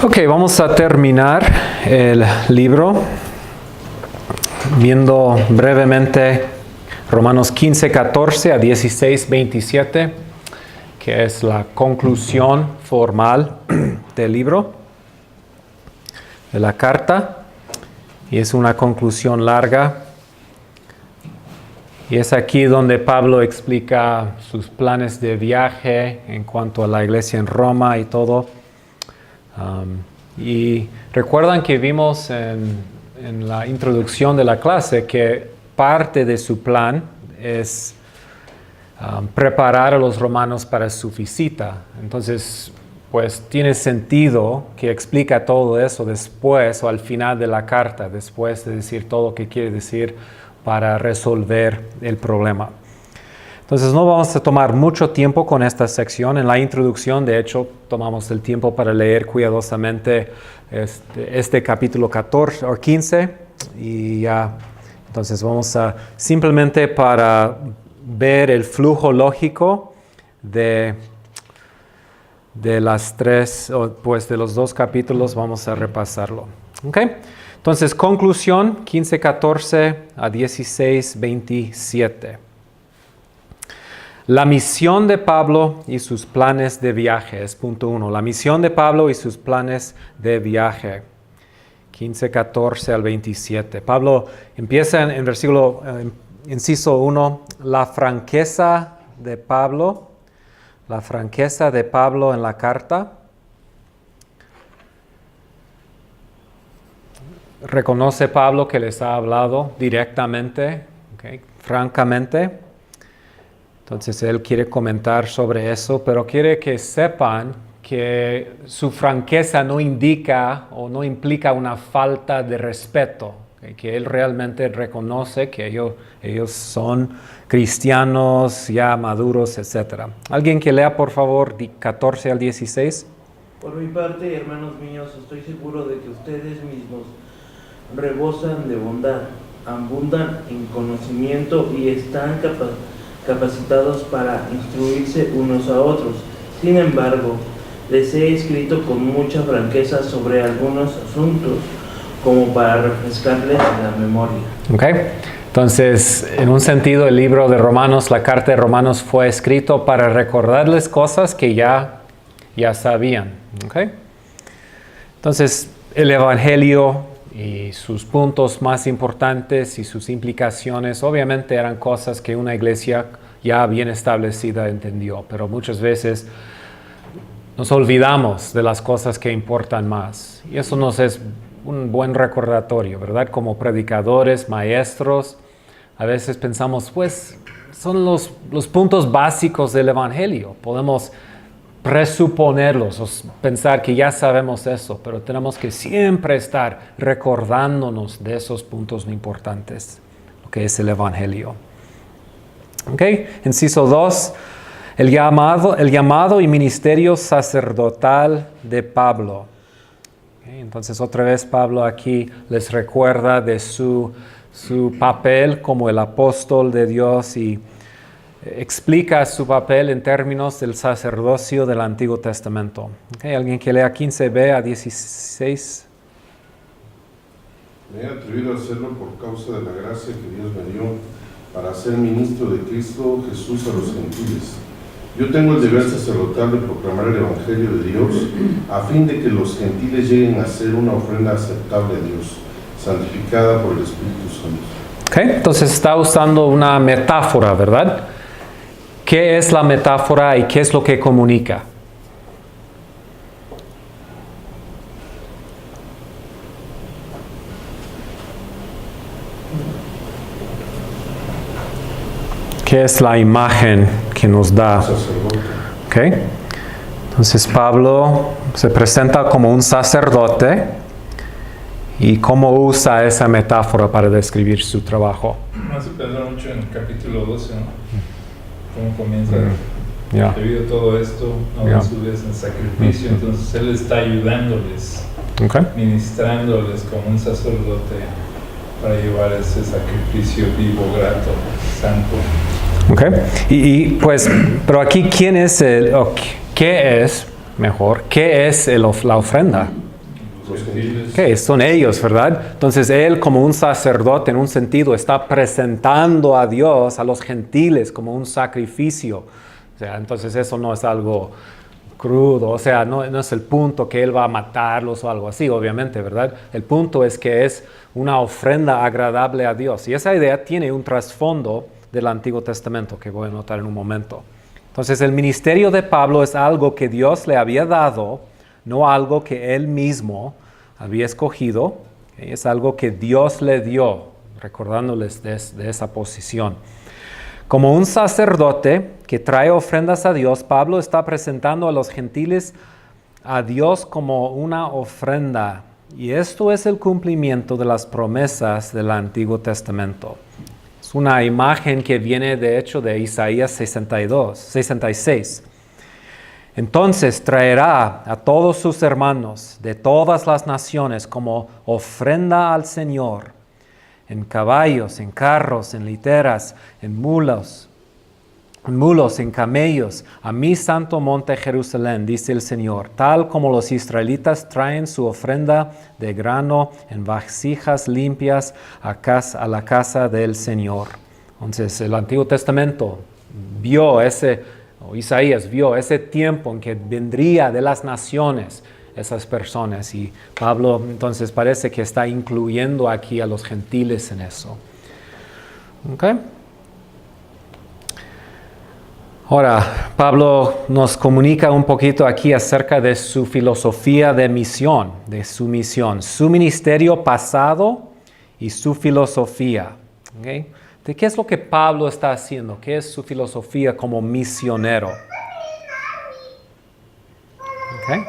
Ok, vamos a terminar el libro viendo brevemente Romanos 15, 14 a 16, 27, que es la conclusión formal del libro, de la carta, y es una conclusión larga. Y es aquí donde Pablo explica sus planes de viaje en cuanto a la iglesia en Roma y todo. Y recuerdan que vimos en la introducción de la clase que parte de su plan es preparar a los romanos para su visita. Entonces, pues tiene sentido que explica todo eso después o al final de la carta, después de decir todo lo que quiere decir para resolver el problema. Entonces no vamos a tomar mucho tiempo con esta sección. En la introducción, de hecho, tomamos el tiempo para leer cuidadosamente este capítulo 14 o 15 y ya. Entonces vamos a simplemente para ver el flujo lógico de las tres, pues de los dos capítulos, vamos a repasarlo. ¿Ok? Entonces, conclusión, 15, 14 a 16, 27. La misión de Pablo y sus planes de viaje es punto 1. La misión de Pablo y sus planes de viaje. 15, 14 al 27. Pablo empieza en versículo, inciso 1, la franqueza de Pablo en la carta. Reconoce Pablo que les ha hablado directamente, francamente. Entonces él quiere comentar sobre eso, pero quiere que sepan que su franqueza no indica o no implica una falta de respeto, que él realmente reconoce que ellos son cristianos ya maduros, etc. ¿Alguien que lea, por favor, 14 al 16? Por mi parte, hermanos míos, estoy seguro de que ustedes mismos rebosan de bondad, abundan en conocimiento y están capacitados para instruirse unos a otros. Sin embargo, les he escrito con mucha franqueza sobre algunos asuntos, como para refrescarles la memoria. Okay. Entonces, en un sentido, el libro de Romanos, la carta de Romanos, fue escrito para recordarles cosas que ya sabían. Okay. Entonces, el Evangelio y sus puntos más importantes y sus implicaciones, obviamente eran cosas que una iglesia ya bien establecida entendió, pero muchas veces nos olvidamos de las cosas que importan más. Y eso nos es un buen recordatorio, ¿verdad? Como predicadores, maestros, a veces pensamos, pues, son los puntos básicos del Evangelio. Podemos presuponerlos o pensar que ya sabemos eso, pero tenemos que siempre estar recordándonos de esos puntos importantes, lo que es el Evangelio. Ok, inciso 2, el llamado y ministerio sacerdotal de Pablo. Okay, entonces otra vez Pablo aquí les recuerda de su papel como el apóstol de Dios y explica su papel en términos del sacerdocio del Antiguo Testamento. Okay, ¿alguien que lea 15b a 16? Me he atrevido a hacerlo por causa de la gracia que Dios me dio para ser ministro de Cristo Jesús a los gentiles. Yo tengo el deber sacerdotal de proclamar el Evangelio de Dios a fin de que los gentiles lleguen a ser una ofrenda aceptable a Dios, santificada por el Espíritu Santo. Okay, entonces está usando una metáfora, ¿verdad? ¿Qué es la metáfora y qué es lo que comunica? ¿Qué es la imagen que nos da? Okay. Entonces Pablo se presenta como un sacerdote y cómo usa esa metáfora para describir su trabajo. No se pensó mucho en el capítulo 12, ¿no? Cómo comienza, debido a todo esto, no ven sus vidas en sacrificio, entonces él está ayudándoles, ministrándoles como un sacerdote para llevar ese sacrificio vivo, grato, santo. Okay. Y pues, pero aquí, ¿qué es la ofrenda? Okay, son ellos, ¿verdad? Entonces él como un sacerdote en un sentido está presentando a Dios, a los gentiles como un sacrificio. O sea, entonces eso no es algo crudo, o sea, no es el punto que él va a matarlos o algo así, obviamente, ¿verdad? El punto es que es una ofrenda agradable a Dios. Y esa idea tiene un trasfondo del Antiguo Testamento que voy a notar en un momento. Entonces el ministerio de Pablo es algo que Dios le había dado, no algo que él mismo había escogido, es algo que Dios le dio, recordándoles de esa posición. Como un sacerdote que trae ofrendas a Dios, Pablo está presentando a los gentiles a Dios como una ofrenda. Y esto es el cumplimiento de las promesas del Antiguo Testamento. Es una imagen que viene de hecho de Isaías 66. Entonces traerá a todos sus hermanos de todas las naciones como ofrenda al Señor, en caballos, en carros, en literas, en mulos, en camellos, a mi santo monte Jerusalén, dice el Señor, tal como los israelitas traen su ofrenda de grano en vasijas limpias a la casa del Señor. Entonces el Antiguo Testamento Isaías vio ese tiempo en que vendría de las naciones esas personas, y Pablo entonces parece que está incluyendo aquí a los gentiles en eso. ¿Okay? Ahora, Pablo nos comunica un poquito aquí acerca de su filosofía de misión, de su misión, su ministerio pasado y su filosofía. ¿Okay? ¿De qué es lo que Pablo está haciendo? ¿Qué es su filosofía como misionero? ¿Okay?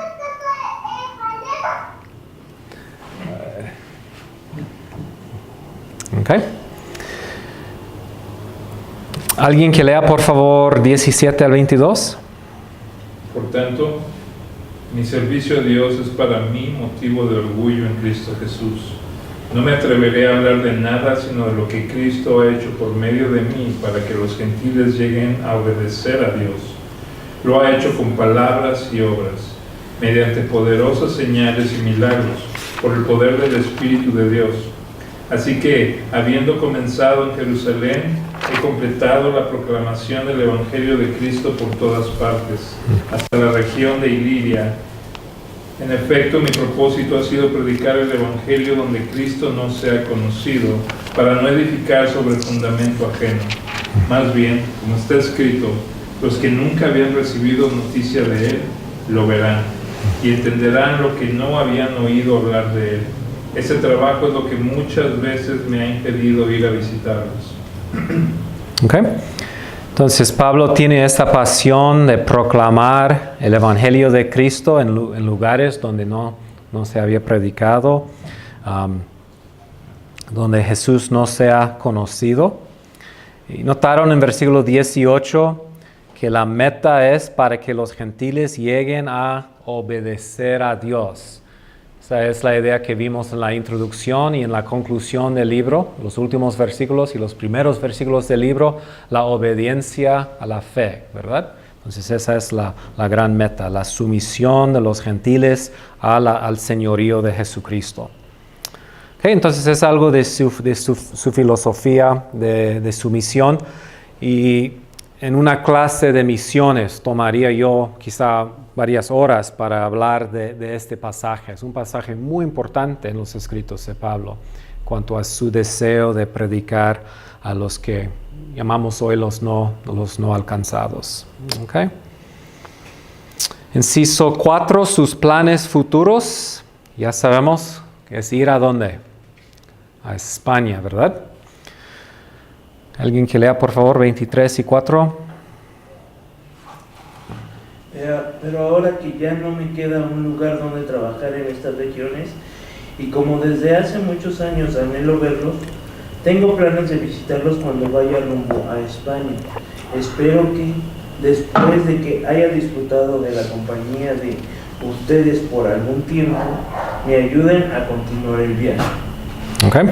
Okay. ¿Alguien que lea por favor 17 al 22? Por tanto, mi servicio a Dios es para mí motivo de orgullo en Cristo Jesús. No me atreveré a hablar de nada sino de lo que Cristo ha hecho por medio de mí para que los gentiles lleguen a obedecer a Dios. Lo ha hecho con palabras y obras, mediante poderosas señales y milagros, por el poder del Espíritu de Dios. Así que, habiendo comenzado en Jerusalén, he completado la proclamación del Evangelio de Cristo por todas partes, hasta la región de Iliria. En efecto, mi propósito ha sido predicar el Evangelio donde Cristo no sea conocido, para no edificar sobre fundamento ajeno. Más bien, como está escrito, los que nunca habían recibido noticia de Él, lo verán, y entenderán lo que no habían oído hablar de Él. Ese trabajo es lo que muchas veces me ha impedido ir a visitarlos. Okay. Entonces Pablo tiene esta pasión de proclamar el Evangelio de Cristo en lugares donde no se había predicado, donde Jesús no sea conocido. Y notaron en versículo 18 que la meta es para que los gentiles lleguen a obedecer a Dios. Esa es la idea que vimos en la introducción y en la conclusión del libro, los últimos versículos y los primeros versículos del libro, la obediencia a la fe, ¿verdad? Entonces esa es la gran meta, la sumisión de los gentiles al señorío de Jesucristo. Okay, entonces es algo de su filosofía de sumisión, y en una clase de misiones tomaría yo quizá varias horas para hablar de este pasaje. Es un pasaje muy importante en los escritos de Pablo en cuanto a su deseo de predicar a los que llamamos hoy los no alcanzados. Okay. Inciso 4, sus planes futuros. Ya sabemos que es ir ¿a dónde? A España, ¿verdad? ¿Alguien que lea por favor 23 y 4? Pero ahora que ya no me queda un lugar donde trabajar en estas regiones, y como desde hace muchos años anhelo verlos, tengo planes de visitarlos cuando vaya rumbo a España. Espero que después de que haya disfrutado de la compañía de ustedes por algún tiempo, me ayuden a continuar el viaje. Okay.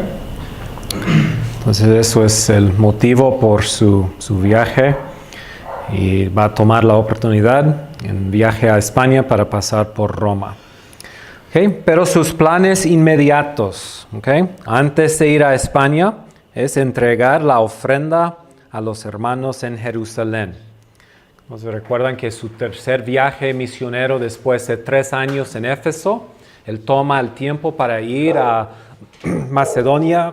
Entonces eso es el motivo por su viaje, y va a tomar la oportunidad en viaje a España para pasar por Roma. Okay, pero sus planes inmediatos, okay, antes de ir a España, es entregar la ofrenda a los hermanos en Jerusalén. Nos recuerdan que su tercer viaje misionero después de 3 años en Éfeso, él toma el tiempo para ir a Macedonia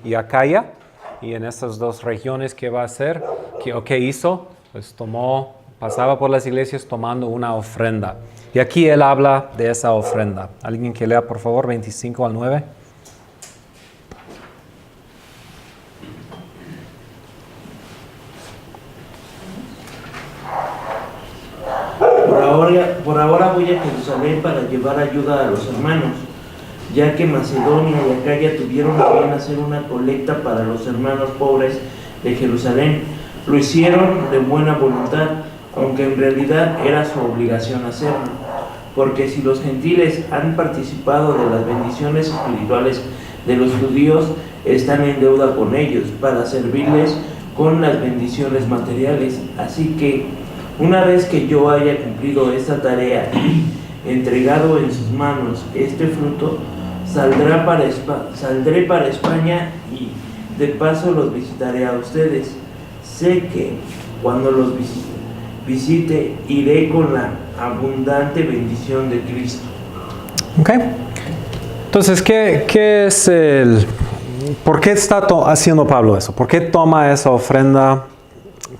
y Acaya, y en estas 2 regiones que va a hacer, ¿qué hizo? Pues pasaba por las iglesias tomando una ofrenda. Y aquí él habla de esa ofrenda. ¿Alguien que lea, por favor, 25 al 9? Por ahora voy a Jerusalén para llevar ayuda a los hermanos, ya que Macedonia y Acaya tuvieron a bien hacer una colecta para los hermanos pobres de Jerusalén. Lo hicieron de buena voluntad, aunque en realidad era su obligación hacerlo, porque si los gentiles han participado de las bendiciones espirituales de los judíos, están en deuda con ellos para servirles con las bendiciones materiales. Así que, una vez que yo haya cumplido esta tarea y entregado en sus manos este fruto, saldré para España y de paso los visitaré a ustedes. Sé que cuando los visite, iré con la abundante bendición de Cristo. Ok. Entonces, ¿por qué está haciendo Pablo eso? ¿Por qué toma esa ofrenda?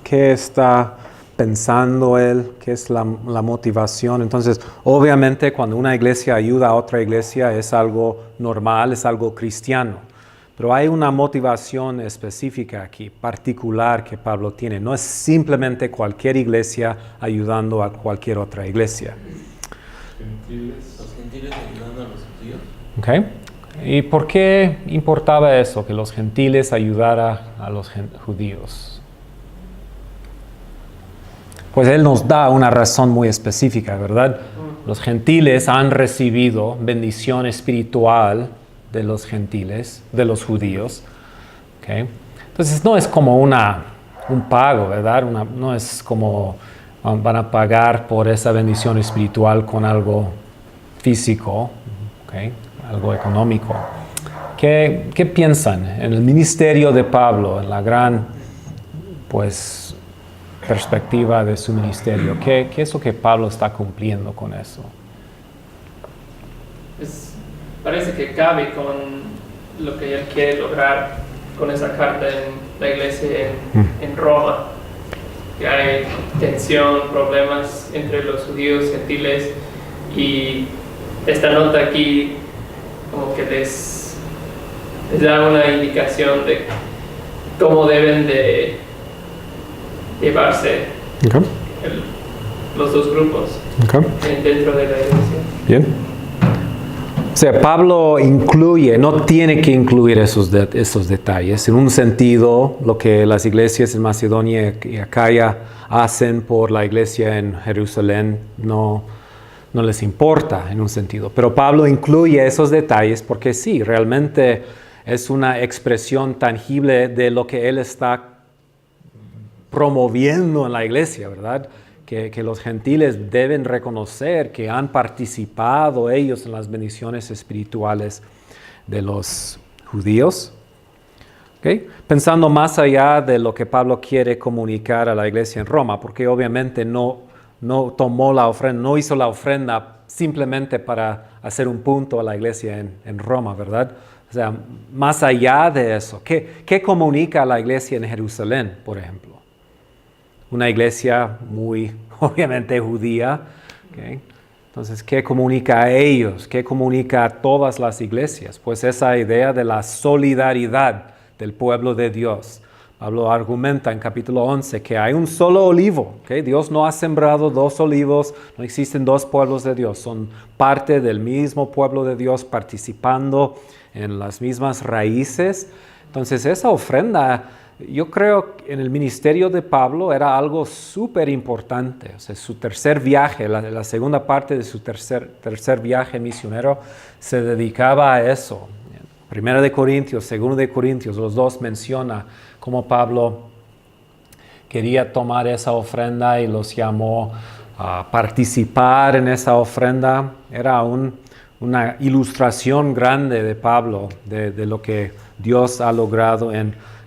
¿Qué está pensando él? ¿Qué es la motivación? Entonces, obviamente, cuando una iglesia ayuda a otra iglesia es algo normal, es algo cristiano. Pero hay una motivación específica aquí, particular que Pablo tiene. No es simplemente cualquier iglesia ayudando a cualquier otra iglesia. Los gentiles ayudando a los judíos. Okay. ¿Y por qué importaba eso, que los gentiles ayudaran a los judíos? Pues él nos da una razón muy específica, ¿verdad? Los gentiles han recibido bendición espiritual de los gentiles, de los judíos. Okay. Entonces no es como un pago, ¿verdad? No es como van a pagar por esa bendición espiritual con algo físico, okay, algo económico. ¿Qué piensan en el ministerio de Pablo, en la gran perspectiva de su ministerio? ¿Qué es lo que Pablo está cumpliendo con eso? Parece que cabe con lo que él quiere lograr con esa carta en la iglesia en Roma. Que hay tensión, problemas entre los judíos y gentiles, y esta nota aquí como que les da una indicación de cómo deben de llevarse los 2 grupos dentro de la iglesia. Bien. O sea, Pablo no tiene que incluir esos detalles. En un sentido, lo que las iglesias en Macedonia y Acaya hacen por la iglesia en Jerusalén no les importa en un sentido. Pero Pablo incluye esos detalles porque sí, realmente es una expresión tangible de lo que él está promoviendo en la iglesia, ¿verdad? Que los gentiles deben reconocer que han participado ellos en las bendiciones espirituales de los judíos. ¿Okay? Pensando más allá de lo que Pablo quiere comunicar a la iglesia en Roma, porque obviamente no tomó la ofrenda, no hizo la ofrenda simplemente para hacer un punto a la iglesia en Roma, ¿verdad? O sea, más allá de eso, ¿qué comunica a la iglesia en Jerusalén, por ejemplo? Una iglesia muy, obviamente, judía. ¿Okay? Entonces, ¿qué comunica a ellos? ¿Qué comunica a todas las iglesias? Pues esa idea de la solidaridad del pueblo de Dios. Pablo argumenta en capítulo 11 que hay un solo olivo. ¿Okay? Dios no ha sembrado 2 olivos, no existen 2 pueblos de Dios. Son parte del mismo pueblo de Dios participando en las mismas raíces. Entonces, esa ofrenda, yo creo que en el ministerio de Pablo era algo súper importante. O sea, su tercer viaje, la segunda parte de su tercer viaje misionero se dedicaba a eso. Primera de Corintios, Segunda de Corintios, los 2 menciona cómo Pablo quería tomar esa ofrenda y los llamó a participar en esa ofrenda. Era una ilustración grande de Pablo, de lo que Dios ha logrado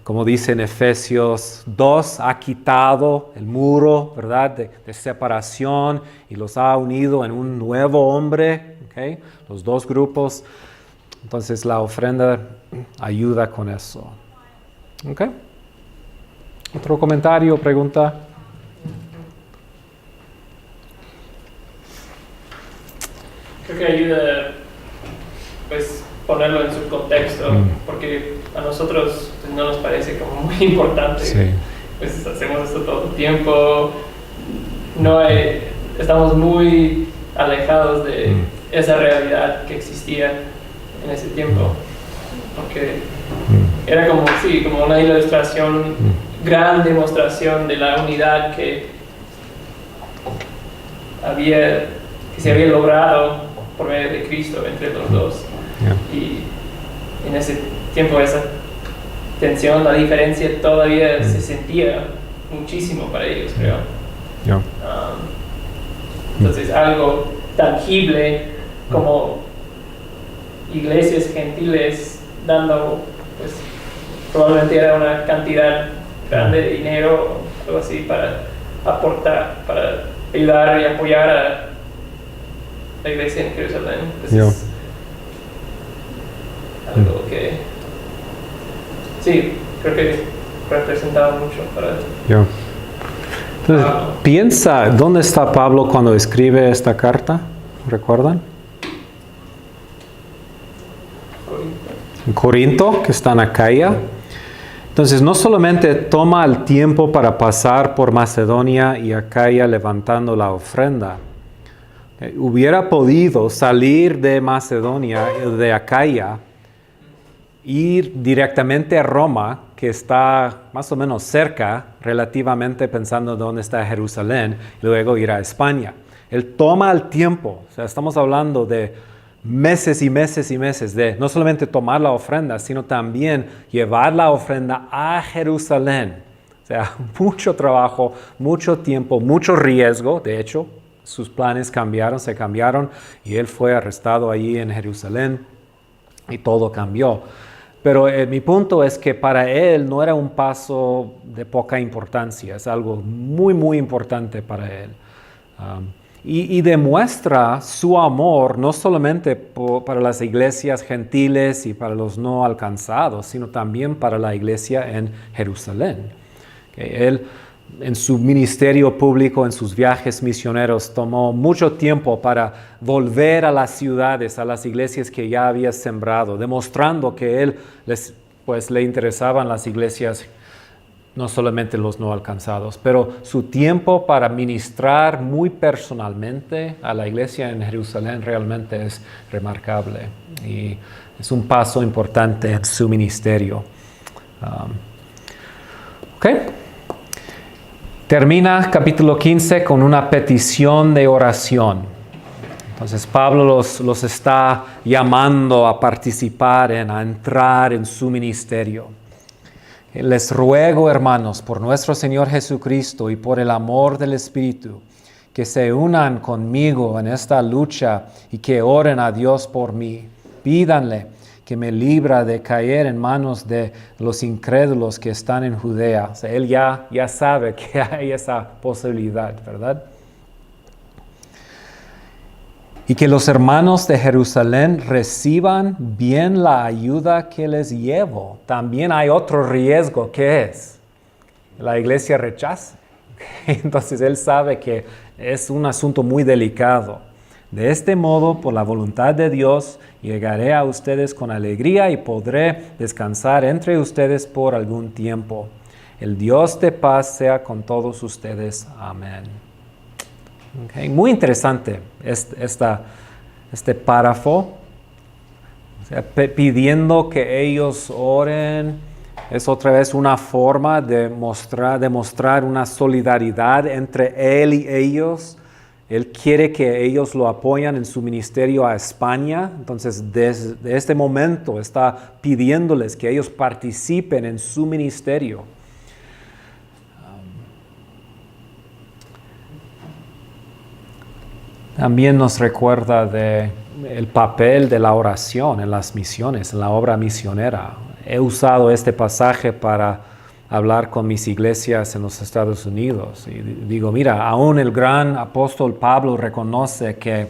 como dice en Efesios 2, ha quitado el muro, ¿verdad?, de separación y los ha unido en un nuevo hombre, ¿okay? Los dos grupos. Entonces la ofrenda ayuda con eso. ¿Ok? ¿Otro comentario, pregunta? Creo que ayuda, pues, ponerlo en su contexto, porque a nosotros pues, no nos parece como muy importante. Sí. Pues hacemos esto todo el tiempo, estamos muy alejados de esa realidad que existía en ese tiempo, porque era como una ilustración, gran demostración de la unidad que se había logrado por medio de Cristo entre los dos. Y en ese tiempo esa tensión, la diferencia todavía se sentía muchísimo para ellos, creo. Entonces algo tangible como iglesias gentiles dando, pues probablemente era una cantidad grande de dinero o algo así para aportar, para ayudar y apoyar a la iglesia en Jerusalén. Entonces, algo que sí, creo que representaba mucho para Entonces, piensa, ¿dónde está Pablo cuando escribe esta carta? ¿Recuerdan? En Corinto, que está en Acaya. Entonces, no solamente toma el tiempo para pasar por Macedonia y Acaya levantando la ofrenda. Hubiera podido salir de Macedonia, de Acaya, ir directamente a Roma, que está más o menos cerca, relativamente pensando dónde está Jerusalén, y luego ir a España. Él toma el tiempo, o sea, estamos hablando de meses y meses y meses, de no solamente tomar la ofrenda, sino también llevar la ofrenda a Jerusalén. O sea, mucho trabajo, mucho tiempo, mucho riesgo. De hecho, sus planes se cambiaron, y él fue arrestado allí en Jerusalén, y todo cambió. Pero mi punto es que para él no era un paso de poca importancia, es algo muy, muy importante para él. Y demuestra su amor no solamente para las iglesias gentiles y para los no alcanzados, sino también para la iglesia en Jerusalén. Él, en su ministerio público, en sus viajes misioneros, tomó mucho tiempo para volver a las ciudades, a las iglesias que ya había sembrado, demostrando que él le interesaban las iglesias, no solamente los no alcanzados, pero su tiempo para ministrar muy personalmente a la iglesia en Jerusalén realmente es remarcable y es un paso importante en su ministerio. Termina capítulo 15 con una petición de oración. Entonces Pablo los está llamando a participar, a entrar en su ministerio. Les ruego, hermanos, por nuestro Señor Jesucristo y por el amor del Espíritu, que se unan conmigo en esta lucha y que oren a Dios por mí. Pídanle que me libra de caer en manos de los incrédulos que están en Judea. O sea, él ya sabe que hay esa posibilidad, ¿verdad? Y que los hermanos de Jerusalén reciban bien la ayuda que les llevo. También hay otro riesgo, que es la iglesia rechaza. Entonces él sabe que es un asunto muy delicado. De este modo, por la voluntad de Dios, llegaré a ustedes con alegría y podré descansar entre ustedes por algún tiempo. El Dios de paz sea con todos ustedes. Amén. Muy interesante este párrafo, o sea, pidiendo que ellos oren. Es otra vez una forma de demostrar una solidaridad entre él y ellos. Él quiere que ellos lo apoyen en su ministerio a España. Entonces, desde este momento está pidiéndoles que ellos participen en su ministerio. También nos recuerda de el papel de la oración en las misiones, en la obra misionera. He usado este pasaje para hablar con mis iglesias en los Estados Unidos. Y digo, mira, aún el gran apóstol Pablo reconoce que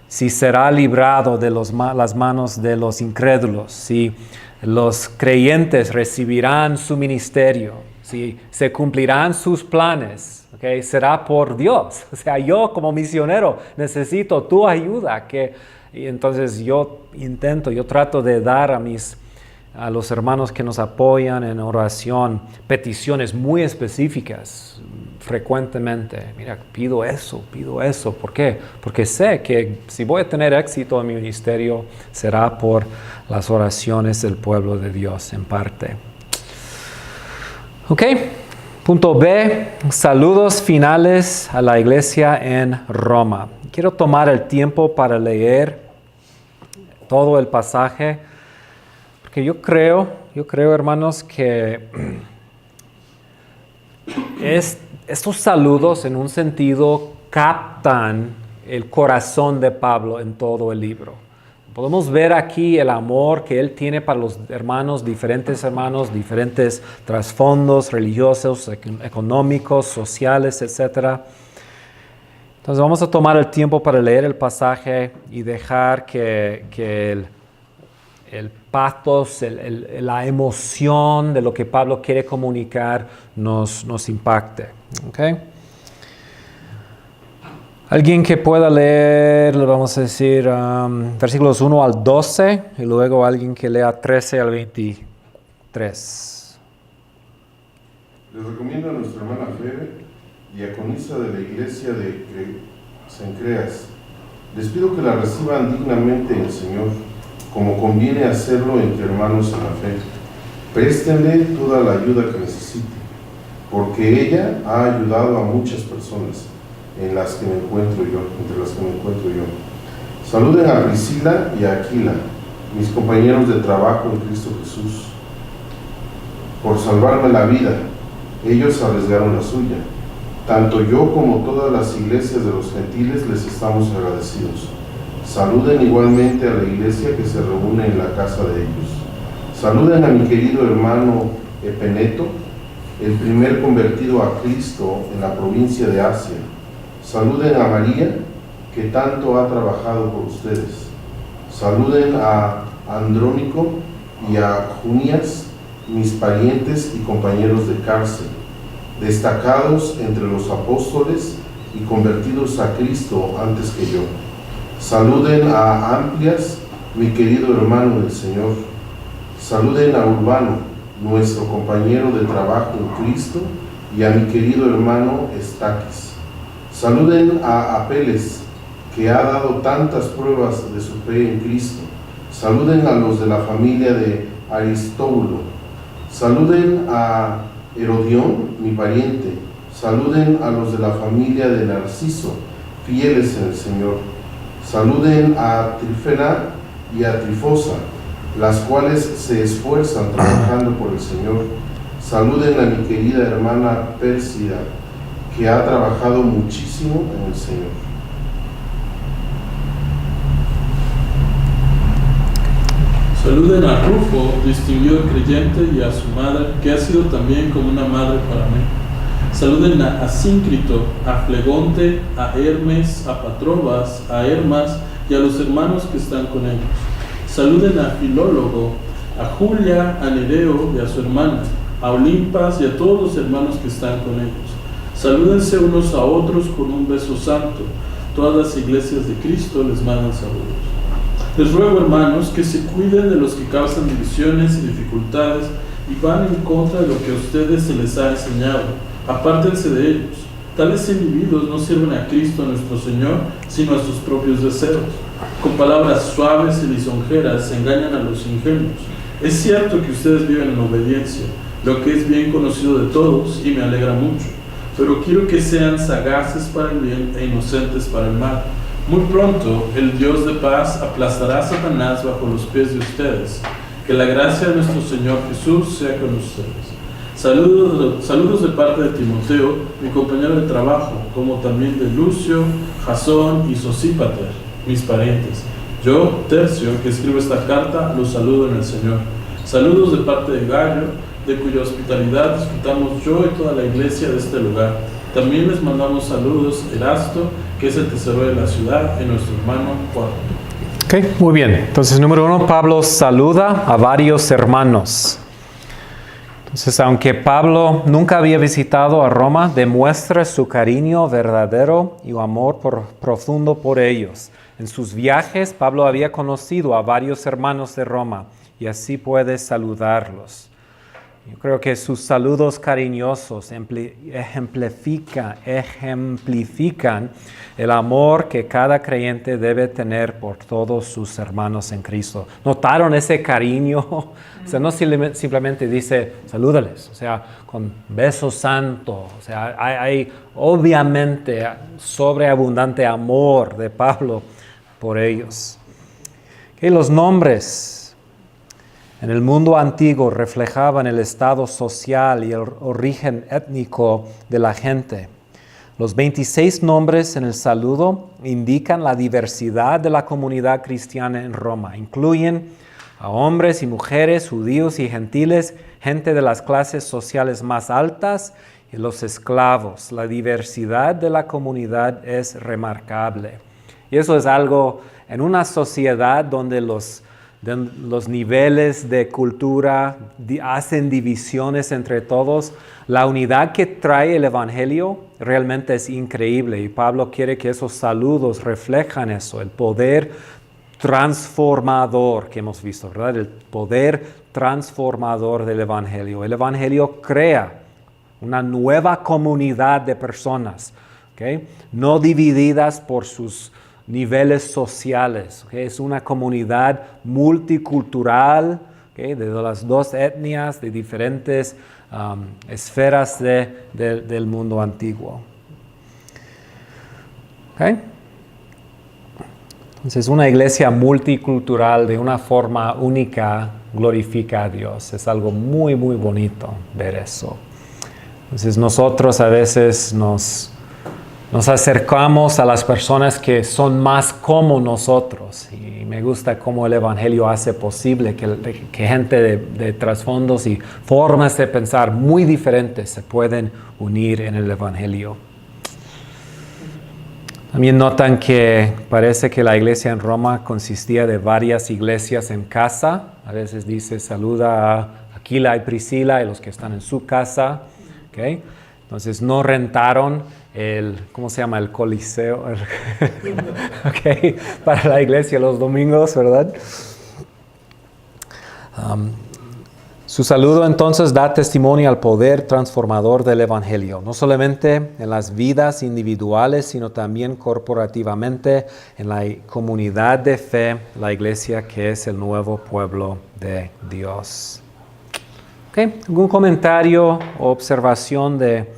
si será librado de las manos de los incrédulos, si los creyentes recibirán su ministerio, si se cumplirán sus planes, ¿okay? Será por Dios. O sea, yo como misionero necesito tu ayuda. Y entonces yo trato de dar a los hermanos que nos apoyan en oración peticiones muy específicas frecuentemente. Mira, pido eso. ¿Por qué? Porque sé que si voy a tener éxito en mi ministerio será por las oraciones del pueblo de Dios en parte. Ok, punto B, saludos finales a la iglesia en Roma. Quiero tomar el tiempo para leer todo el pasaje, porque yo creo, hermanos, que estos saludos en un sentido captan el corazón de Pablo en todo el libro. Podemos ver aquí el amor que él tiene para los hermanos, diferentes trasfondos religiosos, económicos, sociales, etc. Entonces vamos a tomar el tiempo para leer el pasaje y dejar que el pathos, la emoción de lo que Pablo quiere comunicar nos impacte. ¿Okay? Alguien que pueda leer, vamos a decir, versículos 1 al 12, y luego alguien que lea 13 al 23. Les recomiendo a nuestra hermana Febe, diaconisa de la iglesia de Cencreas. Les pido que la reciban dignamente en el Señor, como conviene hacerlo entre hermanos en la fe. Préstenle toda la ayuda que necesite, porque ella ha ayudado a muchas personas, entre las que me encuentro yo. Saluden a Priscila y a Aquila, mis compañeros de trabajo en Cristo Jesús. Por salvarme la vida, ellos arriesgaron la suya. Tanto yo como todas las iglesias de los gentiles les estamos agradecidos. Saluden igualmente a la iglesia que se reúne en la casa de ellos. Saluden a mi querido hermano Epeneto, el primer convertido a Cristo en la provincia de Asia. Saluden a María, que tanto ha trabajado por ustedes. Saluden a Andrónico y a Junias, mis parientes y compañeros de cárcel, destacados entre los apóstoles y convertidos a Cristo antes que yo. Saluden a Amplias, mi querido hermano del Señor. Saluden a Urbano, nuestro compañero de trabajo en Cristo, y a mi querido hermano Estaquis. Saluden a Apeles, que ha dado tantas pruebas de su fe en Cristo. Saluden a los de la familia de Aristóbulo. Saluden a Herodión, mi pariente. Saluden a los de la familia de Narciso, fieles en el Señor. Saluden a Trifena y a Trifosa, las cuales se esfuerzan trabajando por el Señor. Saluden a mi querida hermana Pérsida, que ha trabajado muchísimo en el Señor. Saluden a Rufo, distinguido creyente, y a su madre, que ha sido también como una madre para mí. Saluden a Asíncrito, a Flegonte, a Hermes, a Patrobas, a Hermas y a los hermanos que están con ellos. Saluden a Filólogo, a Julia, a Nereo y a su hermana, a Olimpas y a todos los hermanos que están con ellos. Salúdense unos a otros con un beso santo. Todas las iglesias de Cristo les mandan saludos. Les ruego, hermanos, que se cuiden de los que causan divisiones y dificultades y van en contra de lo que a ustedes se les ha enseñado. Apártense de ellos. Tales individuos no sirven a Cristo nuestro Señor, sino a sus propios deseos. Con palabras suaves y lisonjeras se engañan a los ingenuos. Es cierto que ustedes viven en obediencia, lo que es bien conocido de todos y me alegra mucho. Pero quiero que sean sagaces para el bien e inocentes para el mal. Muy pronto el Dios de paz aplastará a Satanás bajo los pies de ustedes. Que la gracia de nuestro Señor Jesús sea con ustedes. Saludos de parte de Timoteo, mi compañero de trabajo, como también de Lucio, Jasón y Sosípater, mis parientes. Yo, Tercio, que escribo esta carta, los saludo en el Señor. Saludos de parte de Gallo, de cuya hospitalidad disfrutamos yo y toda la iglesia de este lugar. También les mandamos saludos Erasto, que es el tesorero de la ciudad, y nuestro hermano Juan. Ok, muy bien. Entonces, número 1, Pablo saluda a varios hermanos. Entonces, aunque Pablo nunca había visitado a Roma, demuestra su cariño verdadero y amor profundo por ellos. En sus viajes, Pablo había conocido a varios hermanos de Roma y así puede saludarlos. Yo creo que sus saludos cariñosos ejemplifican el amor que cada creyente debe tener por todos sus hermanos en Cristo. ¿Notaron ese cariño? O sea, no simplemente dice, salúdales, o sea, con beso santo. O sea, hay obviamente sobreabundante amor de Pablo por ellos. Okay, los nombres en el mundo antiguo reflejaban el estado social y el origen étnico de la gente. Los 26 nombres en el saludo indican la diversidad de la comunidad cristiana en Roma. Incluyen a hombres y mujeres, judíos y gentiles, gente de las clases sociales más altas y los esclavos. La diversidad de la comunidad es remarcable. Y eso es algo en una sociedad donde los niveles de cultura hacen divisiones entre todos. La unidad que trae el Evangelio realmente es increíble y Pablo quiere que esos saludos reflejan eso, el poder transformador que hemos visto, ¿verdad? El poder transformador del Evangelio. El Evangelio crea una nueva comunidad de personas, ¿okay? No divididas por sus niveles sociales, ¿okay? Es una comunidad multicultural, ¿okay? De las dos etnias, de diferentes esferas del mundo antiguo. ¿Okay? Entonces, una iglesia multicultural de una forma única glorifica a Dios. Es algo muy, muy bonito ver eso. Entonces, nosotros a veces nos acercamos a las personas que son más como nosotros y me gusta cómo el Evangelio hace posible que gente de trasfondos y formas de pensar muy diferentes se pueden unir en el Evangelio. También notan que parece que la iglesia en Roma consistía de varias iglesias en casa. A veces dice saluda a Aquila y Priscila y los que están en su casa. ¿Okay? Entonces no rentaron el Coliseo okay, para la iglesia los domingos, ¿verdad? Su saludo entonces da testimonio al poder transformador del Evangelio, no solamente en las vidas individuales, sino también corporativamente en la comunidad de fe, la iglesia que es el nuevo pueblo de Dios. Okay. ¿Algún comentario o observación de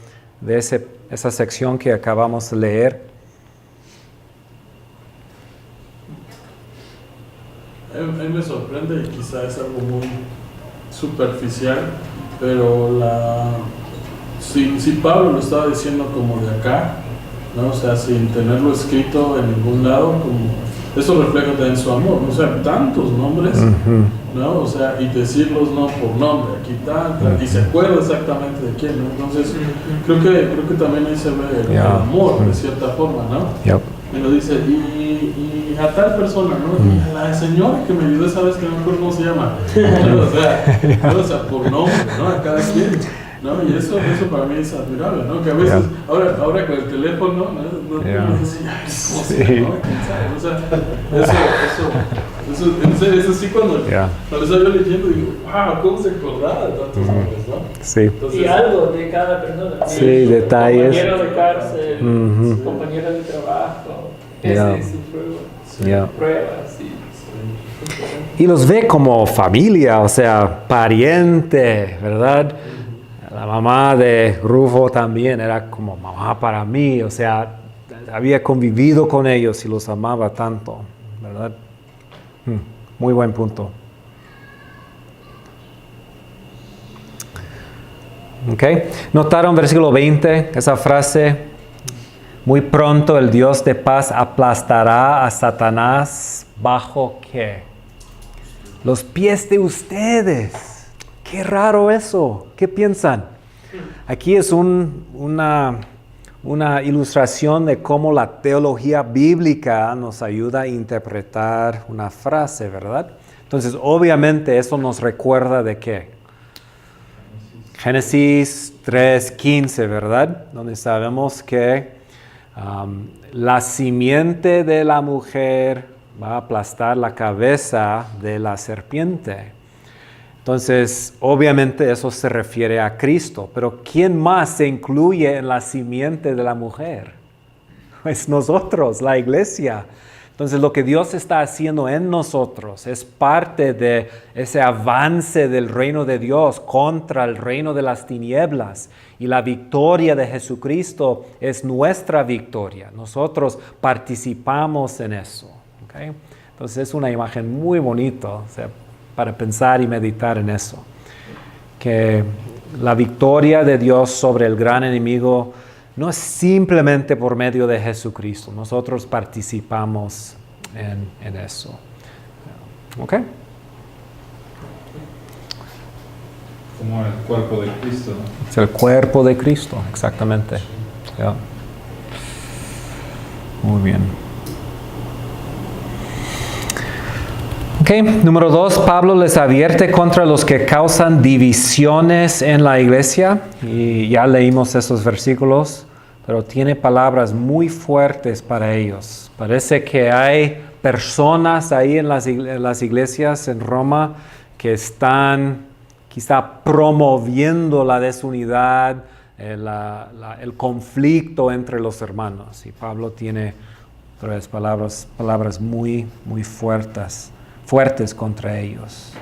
esa sección que acabamos de leer? A mí me sorprende y quizás es algo muy superficial, pero si Pablo lo estaba diciendo como de acá, ¿no? O sea, sin tenerlo escrito en ningún lado, como eso refleja también su amor, ¿no? O sea, tantos nombres, ¿no? O sea, y decirlos no por nombre, aquí tal, y se acuerda exactamente de quién, ¿no? Entonces, creo que también ahí se ve el amor, de cierta forma, ¿no? Me lo dice, y a tal persona, ¿no? Y a la señora que me ayudó esa vez, que no me acuerdo cómo se llama, ¿no? O sea, por nombre, ¿no? A cada quien, ¿no? Y eso para mí es admirable, ¿no? Que a veces, ahora con el teléfono, ¿no? Dices, ¿cómo se llama? ¿Quién sabe? O sea, eso sí cuando estaba yo leyendo, digo, wow, ¿cómo se acordaba de tantos nombres, no? Sí. Entonces, y algo de cada persona. Sí, detalles. Compañero de cárcel, su compañero de trabajo, su pruebas. Y los ve como familia, o sea, pariente, ¿verdad? La mamá de Rufo también era como mamá para mí, o sea, había convivido con ellos y los amaba tanto, ¿verdad? Muy buen punto. ¿Okay? ¿Notaron versículo 20, esa frase? Muy pronto el Dios de paz aplastará a Satanás bajo ¿qué? Los pies de ustedes. Qué raro eso. ¿Qué piensan? Aquí es una ilustración de cómo la teología bíblica nos ayuda a interpretar una frase, ¿verdad? Entonces, obviamente, eso nos recuerda de qué. Génesis 3:15, ¿verdad? Donde sabemos que la simiente de la mujer va a aplastar la cabeza de la serpiente. Entonces, obviamente eso se refiere a Cristo, pero ¿quién más se incluye en la simiente de la mujer? Es nosotros, la iglesia. Entonces, lo que Dios está haciendo en nosotros es parte de ese avance del reino de Dios contra el reino de las tinieblas. Y la victoria de Jesucristo es nuestra victoria. Nosotros participamos en eso. ¿Okay? Entonces, es una imagen muy bonita, o sea, para pensar y meditar en eso. Que la victoria de Dios sobre el gran enemigo no es simplemente por medio de Jesucristo. Nosotros participamos en eso. ¿Ok? Como el cuerpo de Cristo, ¿no? Es el cuerpo de Cristo, exactamente. Yeah. Muy bien. Ok, número 2, Pablo les advierte contra los que causan divisiones en la iglesia. Y ya leímos esos versículos, pero tiene palabras muy fuertes para ellos. Parece que hay personas ahí en las iglesias en Roma que están quizá promoviendo la desunidad, el conflicto entre los hermanos. Y Pablo tiene palabras muy, muy fuertes contra ellos.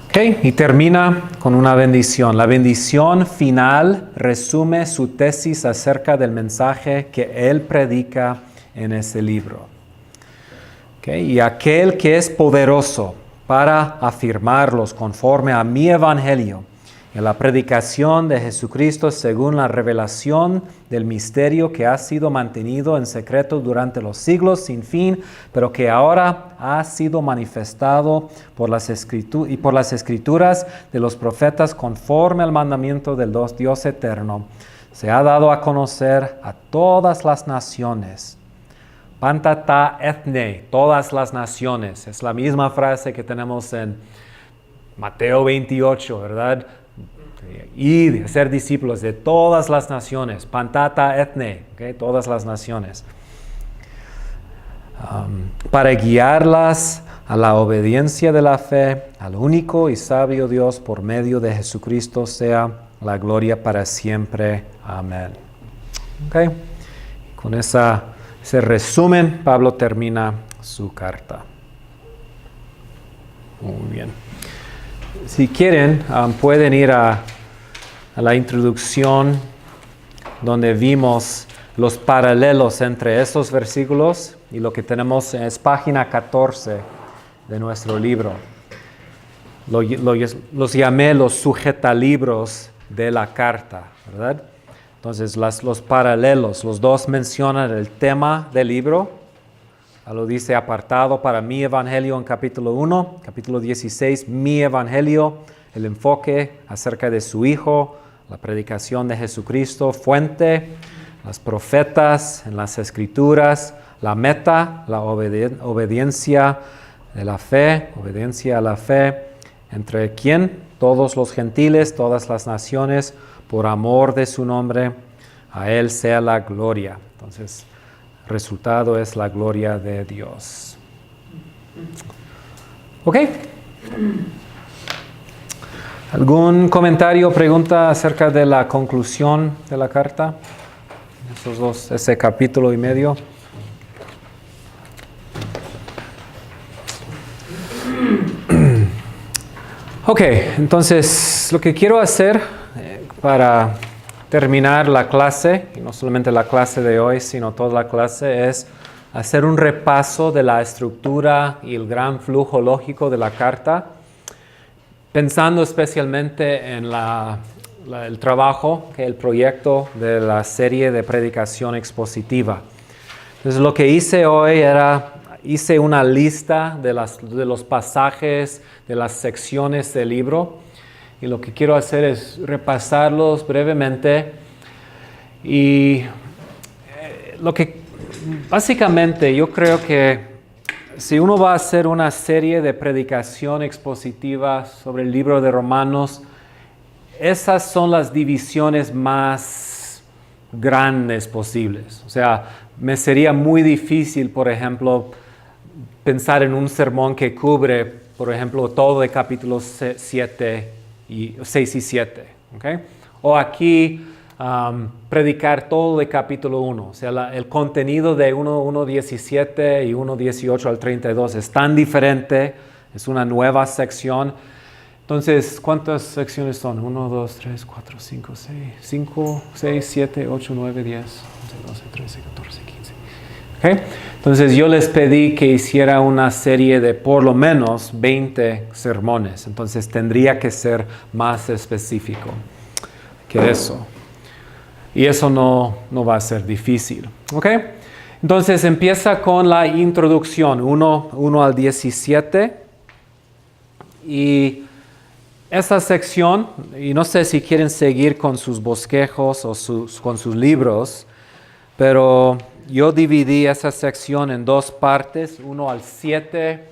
Ok, y termina con una bendición. La bendición final resume su tesis acerca del mensaje que él predica en ese libro. Okay, y aquel que es poderoso para afirmarlos conforme a mi evangelio, en la predicación de Jesucristo según la revelación del misterio que ha sido mantenido en secreto durante los siglos sin fin, pero que ahora ha sido manifestado por las escrituras de los profetas conforme al mandamiento del Dios eterno, se ha dado a conocer a todas las naciones. Pantata ethne, todas las naciones. Es la misma frase que tenemos en Mateo 28, ¿verdad? Y ser discípulos de todas las naciones. Pantata ethne, ¿okay? Todas las naciones. Para guiarlas a la obediencia de la fe, al único y sabio Dios por medio de Jesucristo, sea la gloria para siempre. Amén. Okay. Con ese resumen, Pablo termina su carta. Muy bien. Si quieren, pueden ir a la introducción donde vimos los paralelos entre estos versículos y lo que tenemos es página 14 de nuestro libro. Los llamé los sujetalibros de la carta, ¿verdad? Entonces, los paralelos, los dos mencionan el tema del libro. Lo dice apartado para mi evangelio en capítulo 1, capítulo 16, mi evangelio, el enfoque acerca de su Hijo, la predicación de Jesucristo, fuente, las profetas en las Escrituras, la meta, la obediencia de la fe, obediencia a la fe, entre quién, todos los gentiles, todas las naciones, por amor de su nombre, a Él sea la gloria. Entonces, el resultado es la gloria de Dios. ¿Ok? ¿Algún comentario o pregunta acerca de la conclusión de la carta? Ese capítulo y medio. Ok, entonces lo que quiero hacer para terminar la clase, y no solamente la clase de hoy, sino toda la clase, es hacer un repaso de la estructura y el gran flujo lógico de la carta, pensando especialmente en el trabajo, el proyecto de la serie de predicación expositiva. Entonces lo que hice hoy hice una lista de los pasajes, de las secciones del libro, y lo que quiero hacer es repasarlos brevemente. Y básicamente yo creo que si uno va a hacer una serie de predicación expositiva sobre el libro de Romanos, esas son las divisiones más grandes posibles. O sea, me sería muy difícil, por ejemplo, pensar en un sermón que cubre, por ejemplo, todo de capítulos 6 y 7. ¿Okay? O aquí predicar todo de capítulo 1. O sea, el contenido de 1.17 y 1.18 al 32 es tan diferente, es una nueva sección. Entonces, ¿cuántas secciones son? 1, 2, 3, 4, 5, 6, 5, 6, 7, 8, 9, 10, 11, 12, 13, 14, 15. ¿Okay? Entonces, yo les pedí que hiciera una serie de por lo menos 20 sermones. Entonces, tendría que ser más específico que eso. Y eso no va a ser difícil. ¿Okay? Entonces, empieza con la introducción, 1 al 17. Y esa sección, y no sé si quieren seguir con sus bosquejos o con sus libros, pero yo dividí esa sección en dos partes, 1 al 7,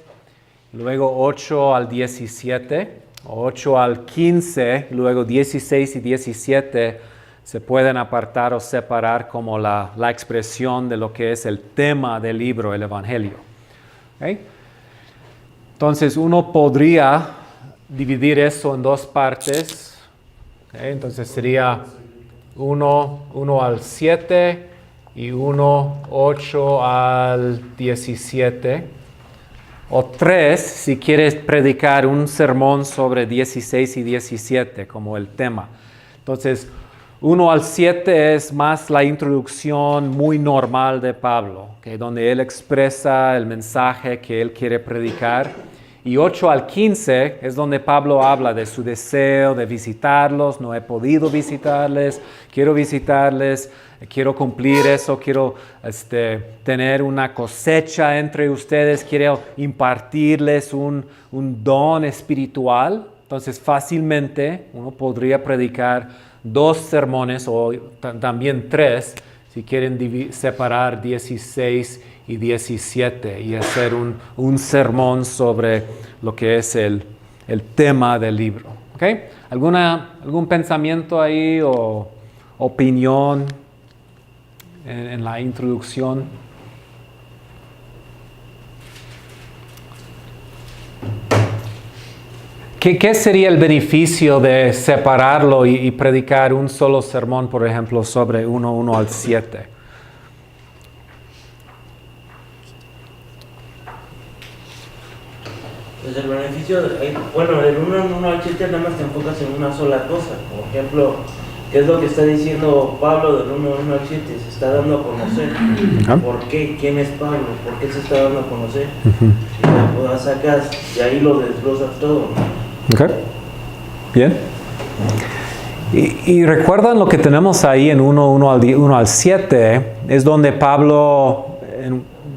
luego 8 al 17, 8 al 15, luego 16 y 17 se pueden apartar o separar como la expresión de lo que es el tema del libro, el Evangelio. ¿Okay? Entonces uno podría dividir eso en dos partes. ¿Okay? Entonces sería 1 al 7 y 8 al 17. O 3 si quieres predicar un sermón sobre 16 y 17 como el tema. Entonces 1 al 7 es más la introducción muy normal de Pablo, ¿okay? Donde él expresa el mensaje que él quiere predicar. Y 8 al 15 es donde Pablo habla de su deseo de visitarlos. No he podido visitarles, quiero visitarles, quiero cumplir eso, quiero tener una cosecha entre ustedes, quiero impartirles un don espiritual. Entonces fácilmente uno podría predicar 2 sermones o también 3 si quieren separar 16 y 17 y hacer un sermón sobre lo que es el tema del libro. ¿Okay? ¿Algún pensamiento ahí o opinión en la introducción? ¿Qué sería el beneficio de separarlo y predicar un solo sermón, por ejemplo, sobre 1 al 7? Pues el beneficio, bueno, del 1 al 7 nada más te enfocas en una sola cosa. Por ejemplo, ¿qué es lo que está diciendo Pablo del 1 al 7? Se está dando a conocer. ¿Por qué? ¿Quién es Pablo? ¿Por qué se está dando a conocer? Y la sacas, y ahí lo desglosas todo. Ok, bien. Y recuerdan lo que tenemos ahí en 1 al 7, es donde Pablo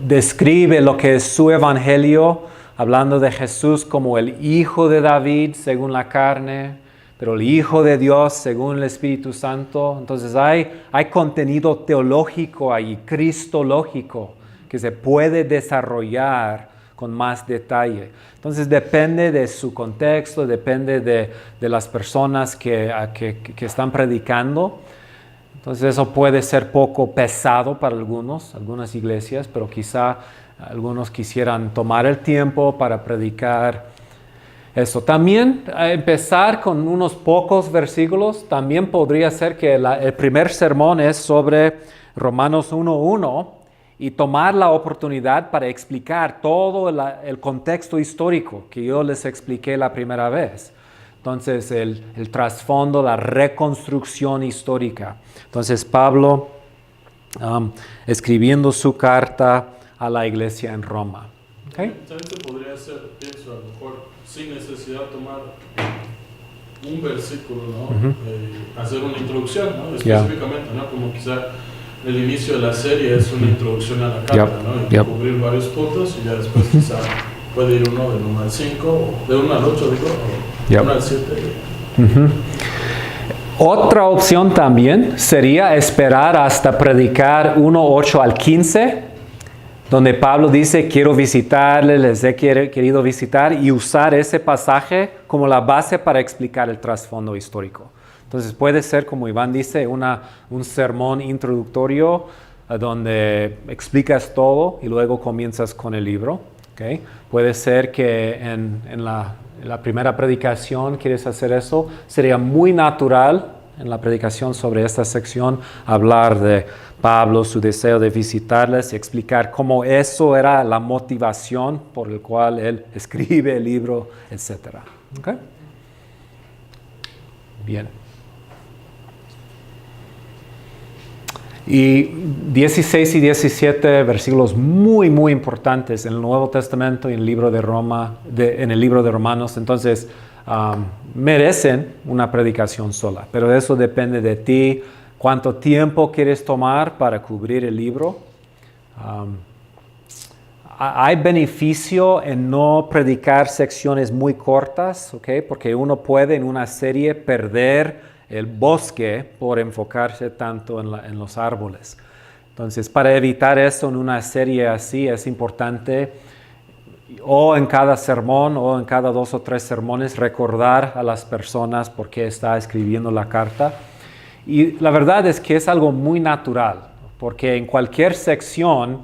describe lo que es su evangelio, hablando de Jesús como el Hijo de David según la carne, pero el Hijo de Dios según el Espíritu Santo. Entonces hay contenido teológico ahí, cristológico, que se puede desarrollar con más detalle. Entonces depende de su contexto, depende de las personas que están predicando. Entonces eso puede ser poco pesado para algunas iglesias, pero quizá algunos quisieran tomar el tiempo para predicar eso. También empezar con unos pocos versículos. También podría ser que el primer sermón es sobre Romanos 1:1 y tomar la oportunidad para explicar todo el contexto histórico que yo les expliqué la primera vez. Entonces el trasfondo, la reconstrucción histórica. Entonces Pablo escribiendo su carta a la iglesia en Roma. ¿Okay? También se podría hacer, pienso, a lo mejor sin necesidad de tomar un versículo, ¿no? Hacer una introducción, ¿no? Específicamente, ¿no? Como quizá el inicio de la serie es una introducción a la carta, ¿no? Y cubrir varios puntos y ya después quizá puede ir uno del 1 al 5, o de 1 al 8, digo, o 1 al 7. Otra opción también sería esperar hasta predicar 1, 8 al 15, donde Pablo dice, quiero visitarles, les he querido visitar, y usar ese pasaje como la base para explicar el trasfondo histórico. Entonces puede ser, como Iván dice, un sermón introductorio donde explicas todo y luego comienzas con el libro. ¿Okay? Puede ser que en la primera predicación quieres hacer eso. Sería muy natural en la predicación sobre esta sección hablar de Pablo, su deseo de visitarles y explicar cómo eso era la motivación por la cual él escribe el libro, etc. ¿Okay? Bien. Y 16 y 17 versículos muy, muy importantes en el Nuevo Testamento y en el libro de Romanos. Entonces, merecen una predicación sola, pero eso depende de ti, cuánto tiempo quieres tomar para cubrir el libro. Hay beneficio en no predicar secciones muy cortas, ¿okay? Porque uno puede en una serie perder el bosque por enfocarse tanto en los árboles. Entonces, para evitar eso en una serie así, es importante o en cada sermón o en cada 2 o 3 sermones recordar a las personas por qué está escribiendo la carta. Y la verdad es que es algo muy natural, porque en cualquier sección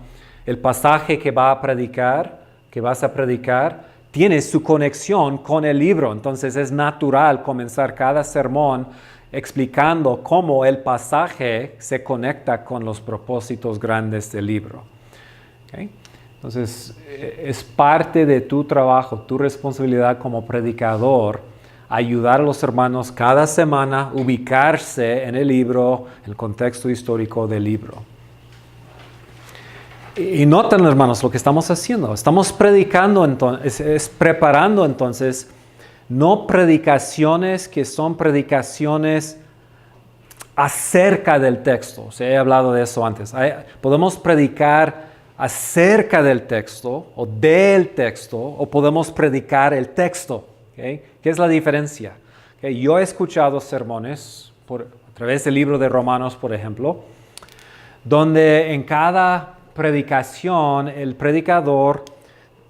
el pasaje que vas a predicar, tiene su conexión con el libro. Entonces es natural comenzar cada sermón explicando cómo el pasaje se conecta con los propósitos grandes del libro. ¿Okay? Entonces, es parte de tu trabajo, tu responsabilidad como predicador, ayudar a los hermanos cada semana a ubicarse en el libro, el contexto histórico del libro. Y noten, hermanos, lo que estamos haciendo. Estamos predicando, entonces, preparando entonces, no predicaciones que son predicaciones acerca del texto. O sea, he hablado de eso antes. Podemos predicar acerca del texto o del texto, o podemos predicar el texto. ¿Okay? ¿Qué es la diferencia? ¿Okay? Yo he escuchado sermones a través del libro de Romanos, por ejemplo, donde en cada predicación el predicador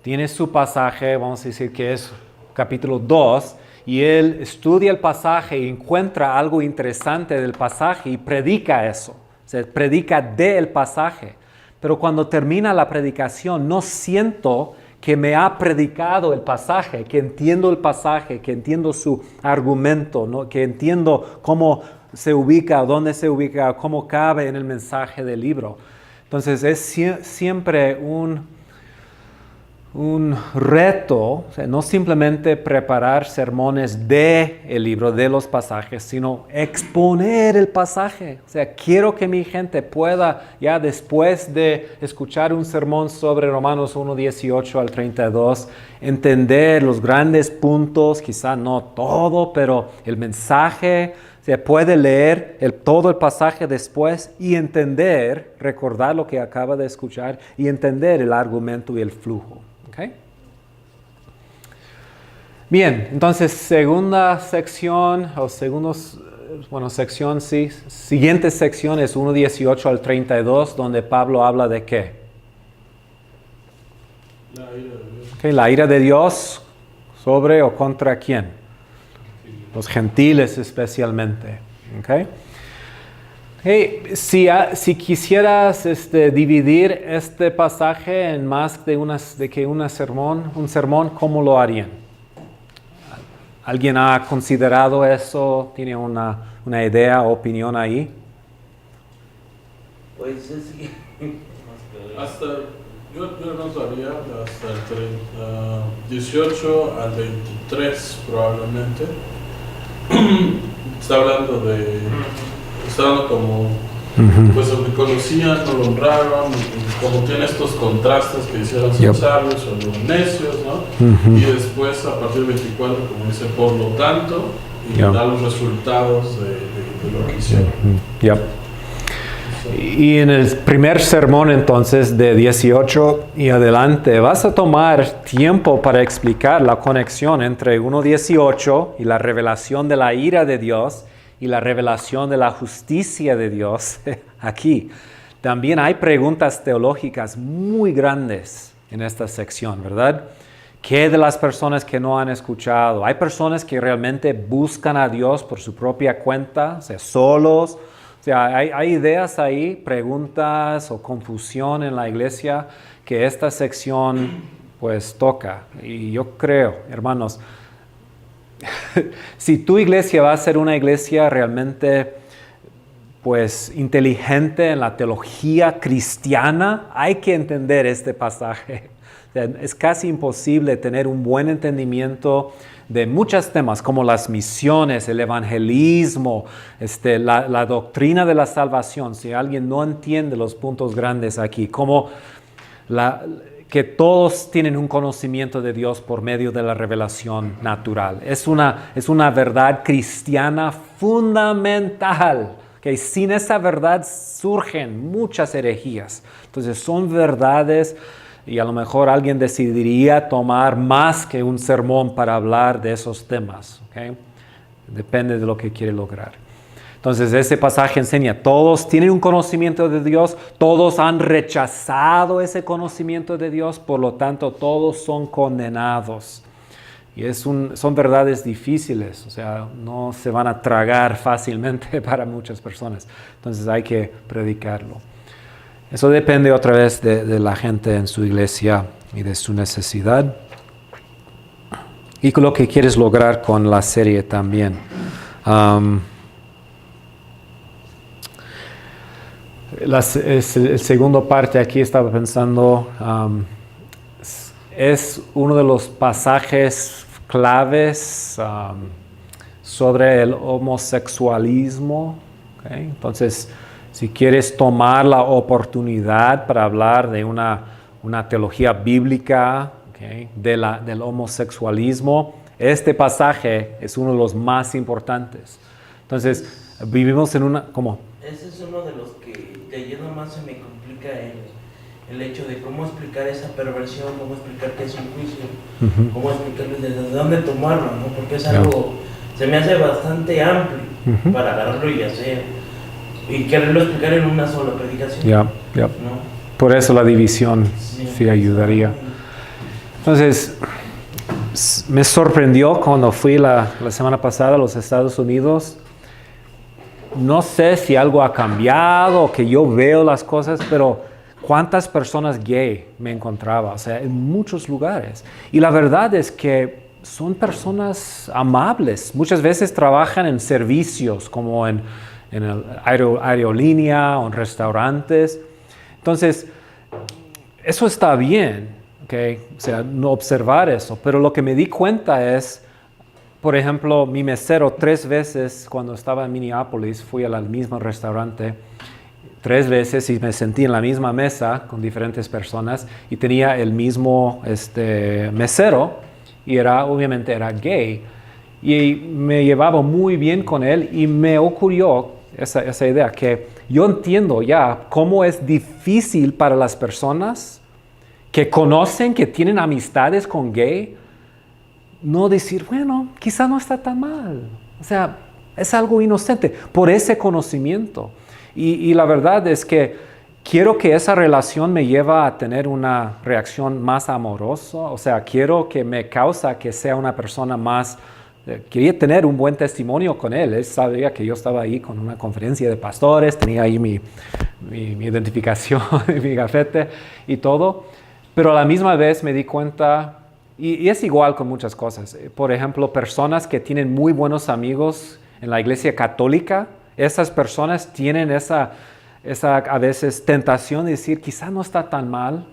tiene su pasaje, vamos a decir que es capítulo 2, y él estudia el pasaje y encuentra algo interesante del pasaje y predica eso. O sea, predica del pasaje. Pero cuando termina la predicación, no siento que me ha predicado el pasaje, que entiendo el pasaje, que entiendo su argumento, ¿no? Que entiendo cómo se ubica, dónde se ubica, cómo cabe en el mensaje del libro. Entonces es siempre un reto, o sea, no simplemente preparar sermones del libro, de los pasajes, sino exponer el pasaje. O sea, quiero que mi gente pueda, ya después de escuchar un sermón sobre Romanos 1, 18 al 32, entender los grandes puntos, quizá no todo, pero el mensaje. Se puede leer todo el pasaje después y entender, recordar lo que acaba de escuchar y entender el argumento y el flujo. ¿Okay? Bien, entonces segunda sección, siguiente sección es 1:18 al 32, donde Pablo habla de ¿qué? La ira de Dios. Okay, la ira de Dios sobre o contra quién. Los gentiles especialmente. ¿Okay? Hey, si quisieras dividir este pasaje en más de un sermón, ¿cómo lo harían? ¿Alguien ha considerado eso? ¿Tiene una idea o opinión ahí? Pues sí. Yo notaría hasta el 18 al 23 probablemente. Está hablando como, pues lo que conocían, no lo honraron, como tiene estos contrastes que hicieron sus sabios o los necios, ¿no? Y después, a partir del 24, como dice, por lo tanto, y da los resultados de lo que hicieron. Yep. Y en el primer sermón entonces de 18 y adelante vas a tomar tiempo para explicar la conexión entre 1:18 y la revelación de la ira de Dios y la revelación de la justicia de Dios aquí. También hay preguntas teológicas muy grandes en esta sección, ¿verdad? ¿Qué de las personas que no han escuchado? Hay personas que realmente buscan a Dios por su propia cuenta, o sea, solos. O sea, hay ideas ahí, preguntas o confusión en la iglesia que esta sección pues toca. Y yo creo, hermanos, si tu iglesia va a ser una iglesia realmente pues inteligente en la teología cristiana, hay que entender este pasaje. Es casi imposible tener un buen entendimiento de muchos temas como las misiones, el evangelismo, la doctrina de la salvación. Si alguien no entiende los puntos grandes aquí, como que todos tienen un conocimiento de Dios por medio de la revelación natural. Es una verdad cristiana fundamental. Okay, sin esa verdad surgen muchas herejías. Entonces son verdades. Y a lo mejor alguien decidiría tomar más que un sermón para hablar de esos temas. ¿Okay? Depende de lo que quiere lograr. Entonces ese pasaje enseña, todos tienen un conocimiento de Dios, todos han rechazado ese conocimiento de Dios, por lo tanto todos son condenados. Y son verdades difíciles, o sea, no se van a tragar fácilmente para muchas personas. Entonces hay que predicarlo. Eso depende otra vez de la gente en su iglesia y de su necesidad. Y con lo que quieres lograr con la serie también. La segunda parte aquí estaba pensando, es uno de los pasajes claves sobre el homosexualismo. ¿Okay? Entonces, si quieres tomar la oportunidad para hablar de una teología bíblica, ¿okay? del homosexualismo, este pasaje es uno de los más importantes. Entonces, vivimos en una... ¿Cómo? Ese es uno de los que leyendo más se me complica el hecho de cómo explicar esa perversión, cómo explicar que es un juicio, cómo explicar desde dónde tomarlo, ¿no? Porque es algo, se me hace bastante amplio para agarrarlo y hacer. Y quererlo explicar en una sola predicación. ¿No? Por eso la división sí ayudaría. Entonces, me sorprendió cuando fui la semana pasada a los Estados Unidos. No sé si algo ha cambiado o que yo veo las cosas, pero cuántas personas gay me encontraba, o sea, en muchos lugares. Y la verdad es que son personas amables. Muchas veces trabajan en servicios como en aerolínea o en restaurantes. Entonces, eso está bien, ¿okay? O sea, no observar eso. Pero lo que me di cuenta es, por ejemplo, mi mesero 3 veces cuando estaba en Minneapolis, fui al mismo restaurante 3 veces y me sentí en la misma mesa con diferentes personas y tenía el mismo mesero y obviamente era gay. Y me llevaba muy bien con él y me ocurrió esa idea que yo entiendo ya cómo es difícil para las personas que conocen, que tienen amistades con gay, no decir, bueno, quizá no está tan mal. O sea, es algo inocente por ese conocimiento. Y la verdad es que quiero que esa relación me lleve a tener una reacción más amorosa. O sea, quiero que me causa que sea una persona más... Quería tener un buen testimonio con él. Él sabía que yo estaba ahí con una conferencia de pastores, tenía ahí mi identificación, mi gafete y todo. Pero a la misma vez me di cuenta, y es igual con muchas cosas. Por ejemplo, personas que tienen muy buenos amigos en la iglesia católica, esas personas tienen esa a veces tentación de decir, quizá no está tan mal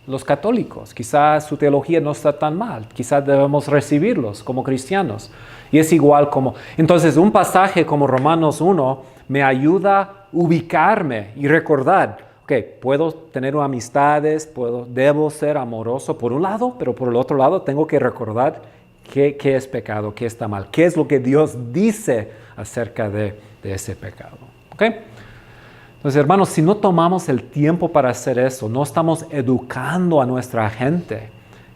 los católicos, quizá su teología no está tan mal, quizá debemos recibirlos como cristianos. Y es igual como... Entonces, un pasaje como Romanos 1 me ayuda a ubicarme y recordar, ok, puedo tener amistades, debo ser amoroso por un lado, pero por el otro lado tengo que recordar ¿Qué es pecado? ¿Qué está mal? ¿Qué es lo que Dios dice acerca de ese pecado? ¿Ok? Entonces, hermanos, si no tomamos el tiempo para hacer eso, no estamos educando a nuestra gente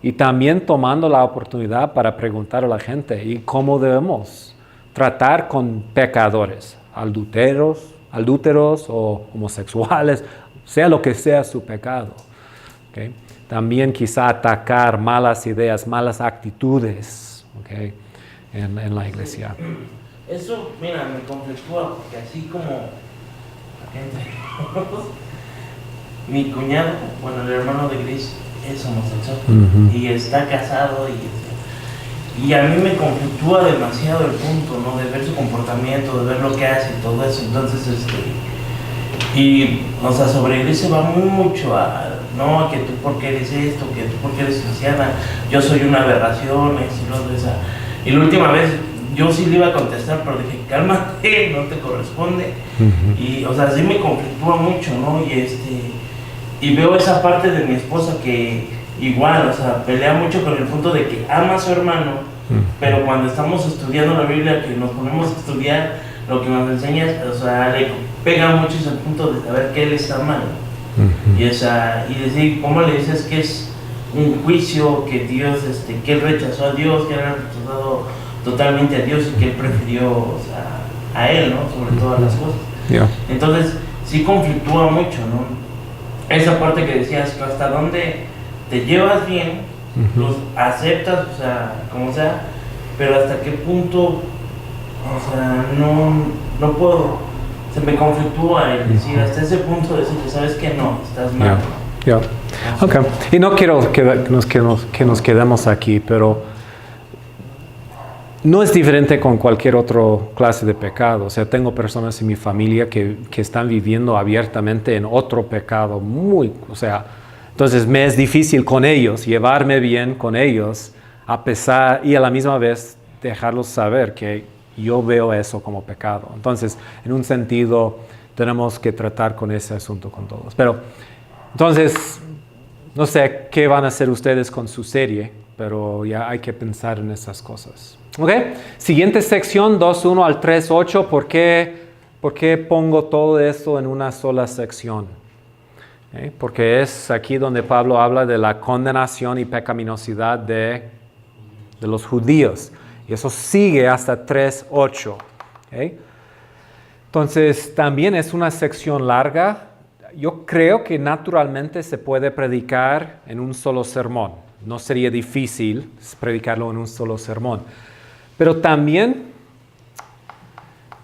y también tomando la oportunidad para preguntar a la gente y cómo debemos tratar con pecadores, adúlteros o homosexuales, sea lo que sea su pecado. ¿Okay? También quizá atacar malas ideas, malas actitudes, ¿okay? en la iglesia. Eso, mira, me conflictúa porque así como mi cuñado, bueno, el hermano de Gris, es homosexual y está casado y a mí me conflictúa demasiado el punto, ¿no? De ver su comportamiento, de ver lo que hace y todo eso. Entonces, y, o sea, sobre Gris se va mucho a, no, que tú por qué eres esto, que tú por qué eres cristiana, yo soy una aberración, y la última vez yo sí le iba a contestar, pero dije, cálmate, no te corresponde. Y, o sea, sí me conflictúa mucho, ¿no? Y veo esa parte de mi esposa que igual, o sea, pelea mucho con el punto de que ama a su hermano, pero cuando estamos estudiando la Biblia, que nos ponemos a estudiar lo que nos enseña, o sea, le pega mucho ese punto de saber que él está mal. Y decir, ¿cómo le dices que es un juicio, que Dios, que él rechazó a Dios, que él ha rechazado totalmente a Dios y que él prefirió, o sea, a él, ¿no? Sobre todas las cosas. Yeah. Entonces, sí conflictúa mucho, ¿no? Esa parte que decías, hasta dónde te llevas bien, los aceptas, o sea, como sea, pero hasta qué punto, o sea, no puedo, se me conflictúa el decir, hasta ese punto de decir, sabes que no, estás mal. Yeah. Okay. Y no quiero que nos quedemos aquí, pero no es diferente con cualquier otra clase de pecado. O sea, tengo personas en mi familia que están viviendo abiertamente en otro pecado entonces me es difícil con ellos, llevarme bien con ellos, a pesar y a la misma vez dejarlos saber que yo veo eso como pecado. Entonces, en un sentido, tenemos que tratar con ese asunto con todos. Pero, entonces, no sé qué van a hacer ustedes con su serie, pero ya hay que pensar en esas cosas. ¿Ok? Siguiente sección, 2.1 al 3.8. ¿Por qué pongo todo esto en una sola sección? ¿Okay? Porque es aquí donde Pablo habla de la condenación y pecaminosidad de los judíos. Y eso sigue hasta 3.8. ¿Okay? Entonces, también es una sección larga. Yo creo que naturalmente se puede predicar en un solo sermón. No sería difícil predicarlo en un solo sermón. Pero también,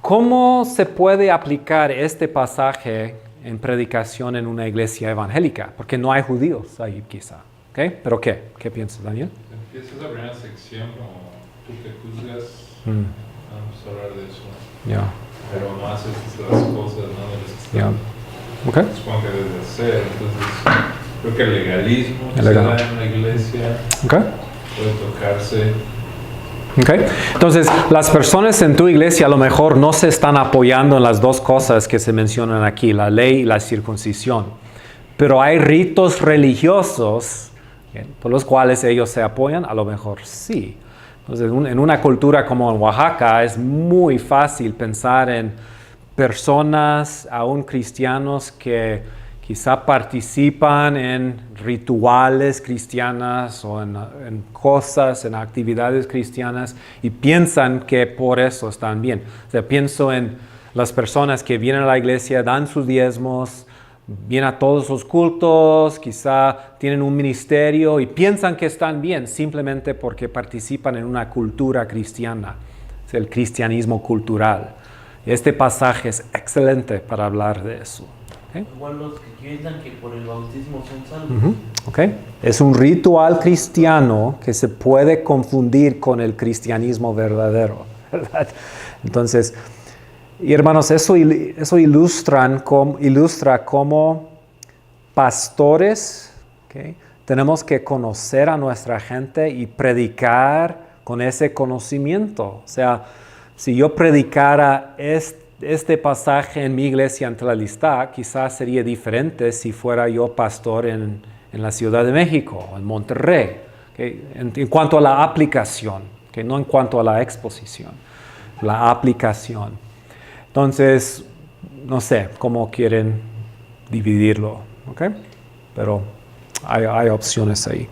¿cómo se puede aplicar este pasaje en predicación en una iglesia evangélica? Porque no hay judíos ahí quizá. ¿Okay? ¿Pero qué? ¿Qué piensas, Daniel? Empieza la primera sección como tú que juzgas. Vamos a hablar de eso. Yeah. Pero no haces las cosas, ¿no? De las que están, Okay. supongo que debes de hacer. Entonces, creo que el legalismo que se da en la iglesia puede tocarse. Okay. Entonces, las personas en tu iglesia a lo mejor no se están apoyando en las dos cosas que se mencionan aquí, la ley y la circuncisión. Pero hay ritos religiosos por los cuales ellos se apoyan, a lo mejor sí. Entonces, en una cultura como en Oaxaca es muy fácil pensar en personas, aún cristianos, que quizá participan en rituales cristianas o en cosas, en actividades cristianas y piensan que por eso están bien. O sea, pienso en las personas que vienen a la iglesia, dan sus diezmos, vienen a todos los cultos, quizá tienen un ministerio y piensan que están bien simplemente porque participan en una cultura cristiana. Es el cristianismo cultural. Este pasaje es excelente para hablar de eso. ¿Okay? Igual los que piensan que por el bautismo son salvos. Okay. Es un ritual cristiano que se puede confundir con el cristianismo verdadero, ¿verdad? Entonces, y hermanos, eso ilustra cómo pastores, ¿okay? Tenemos que conocer a nuestra gente y predicar con ese conocimiento. O sea, si yo predicara este pasaje en mi iglesia en Tlalistá, quizás sería diferente si fuera yo pastor en la Ciudad de México o en Monterrey, ¿okay? En cuanto a la aplicación. ¿okay? No en cuanto a la exposición, la aplicación. Entonces, no sé cómo quieren dividirlo, ¿ok? Pero hay opciones ahí.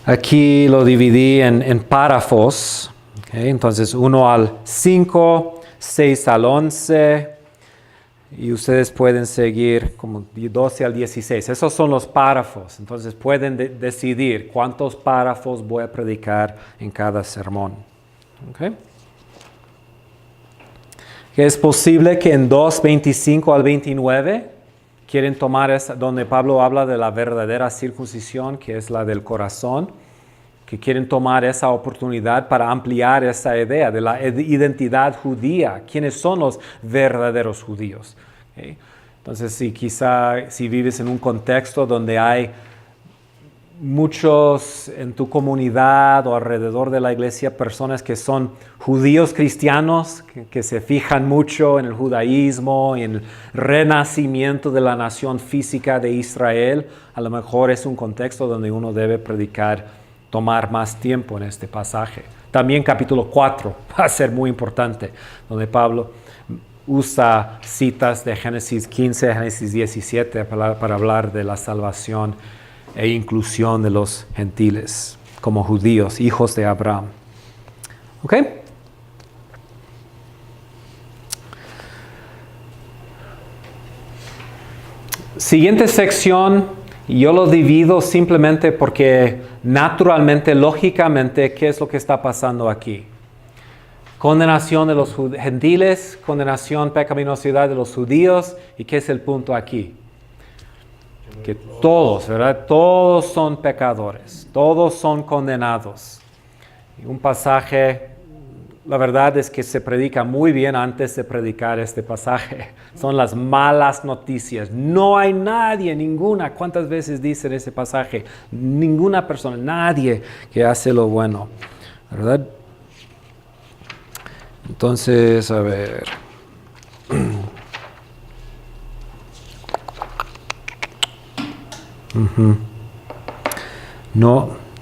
Aquí lo dividí en párrafos, ¿okay? Entonces 1 al 5, 6 al 11, y ustedes pueden seguir como 12 al 16. Esos son los párrafos, entonces pueden decidir cuántos párrafos voy a predicar en cada sermón, ¿ok? Que es posible que en 2:25 al 29 quieren tomar donde Pablo habla de la verdadera circuncisión, que es la del corazón, que quieren tomar esa oportunidad para ampliar esa idea de la identidad judía. ¿Quiénes son los verdaderos judíos? ¿Okay? Entonces, si vives en un contexto donde hay muchos en tu comunidad o alrededor de la iglesia, personas que son judíos cristianos, que se fijan mucho en el judaísmo y en el renacimiento de la nación física de Israel, a lo mejor es un contexto donde uno debe tomar más tiempo en este pasaje. También capítulo 4 va a ser muy importante, donde Pablo usa citas de Génesis 15, Génesis 17 para hablar de la salvación e inclusión de los gentiles como judíos, hijos de Abraham. ¿Ok? Siguiente sección, yo lo divido simplemente porque naturalmente, lógicamente, ¿qué es lo que está pasando aquí? Condenación de los gentiles, condenación, pecaminosidad de los judíos, ¿y qué es el punto aquí? Que todos, ¿verdad? Todos son pecadores, todos son condenados. Y un pasaje, la verdad es que se predica muy bien antes de predicar este pasaje. Son las malas noticias. No hay nadie, ninguna, ¿cuántas veces dice en ese pasaje? Ninguna persona, nadie que hace lo bueno, ¿verdad? Entonces, a ver.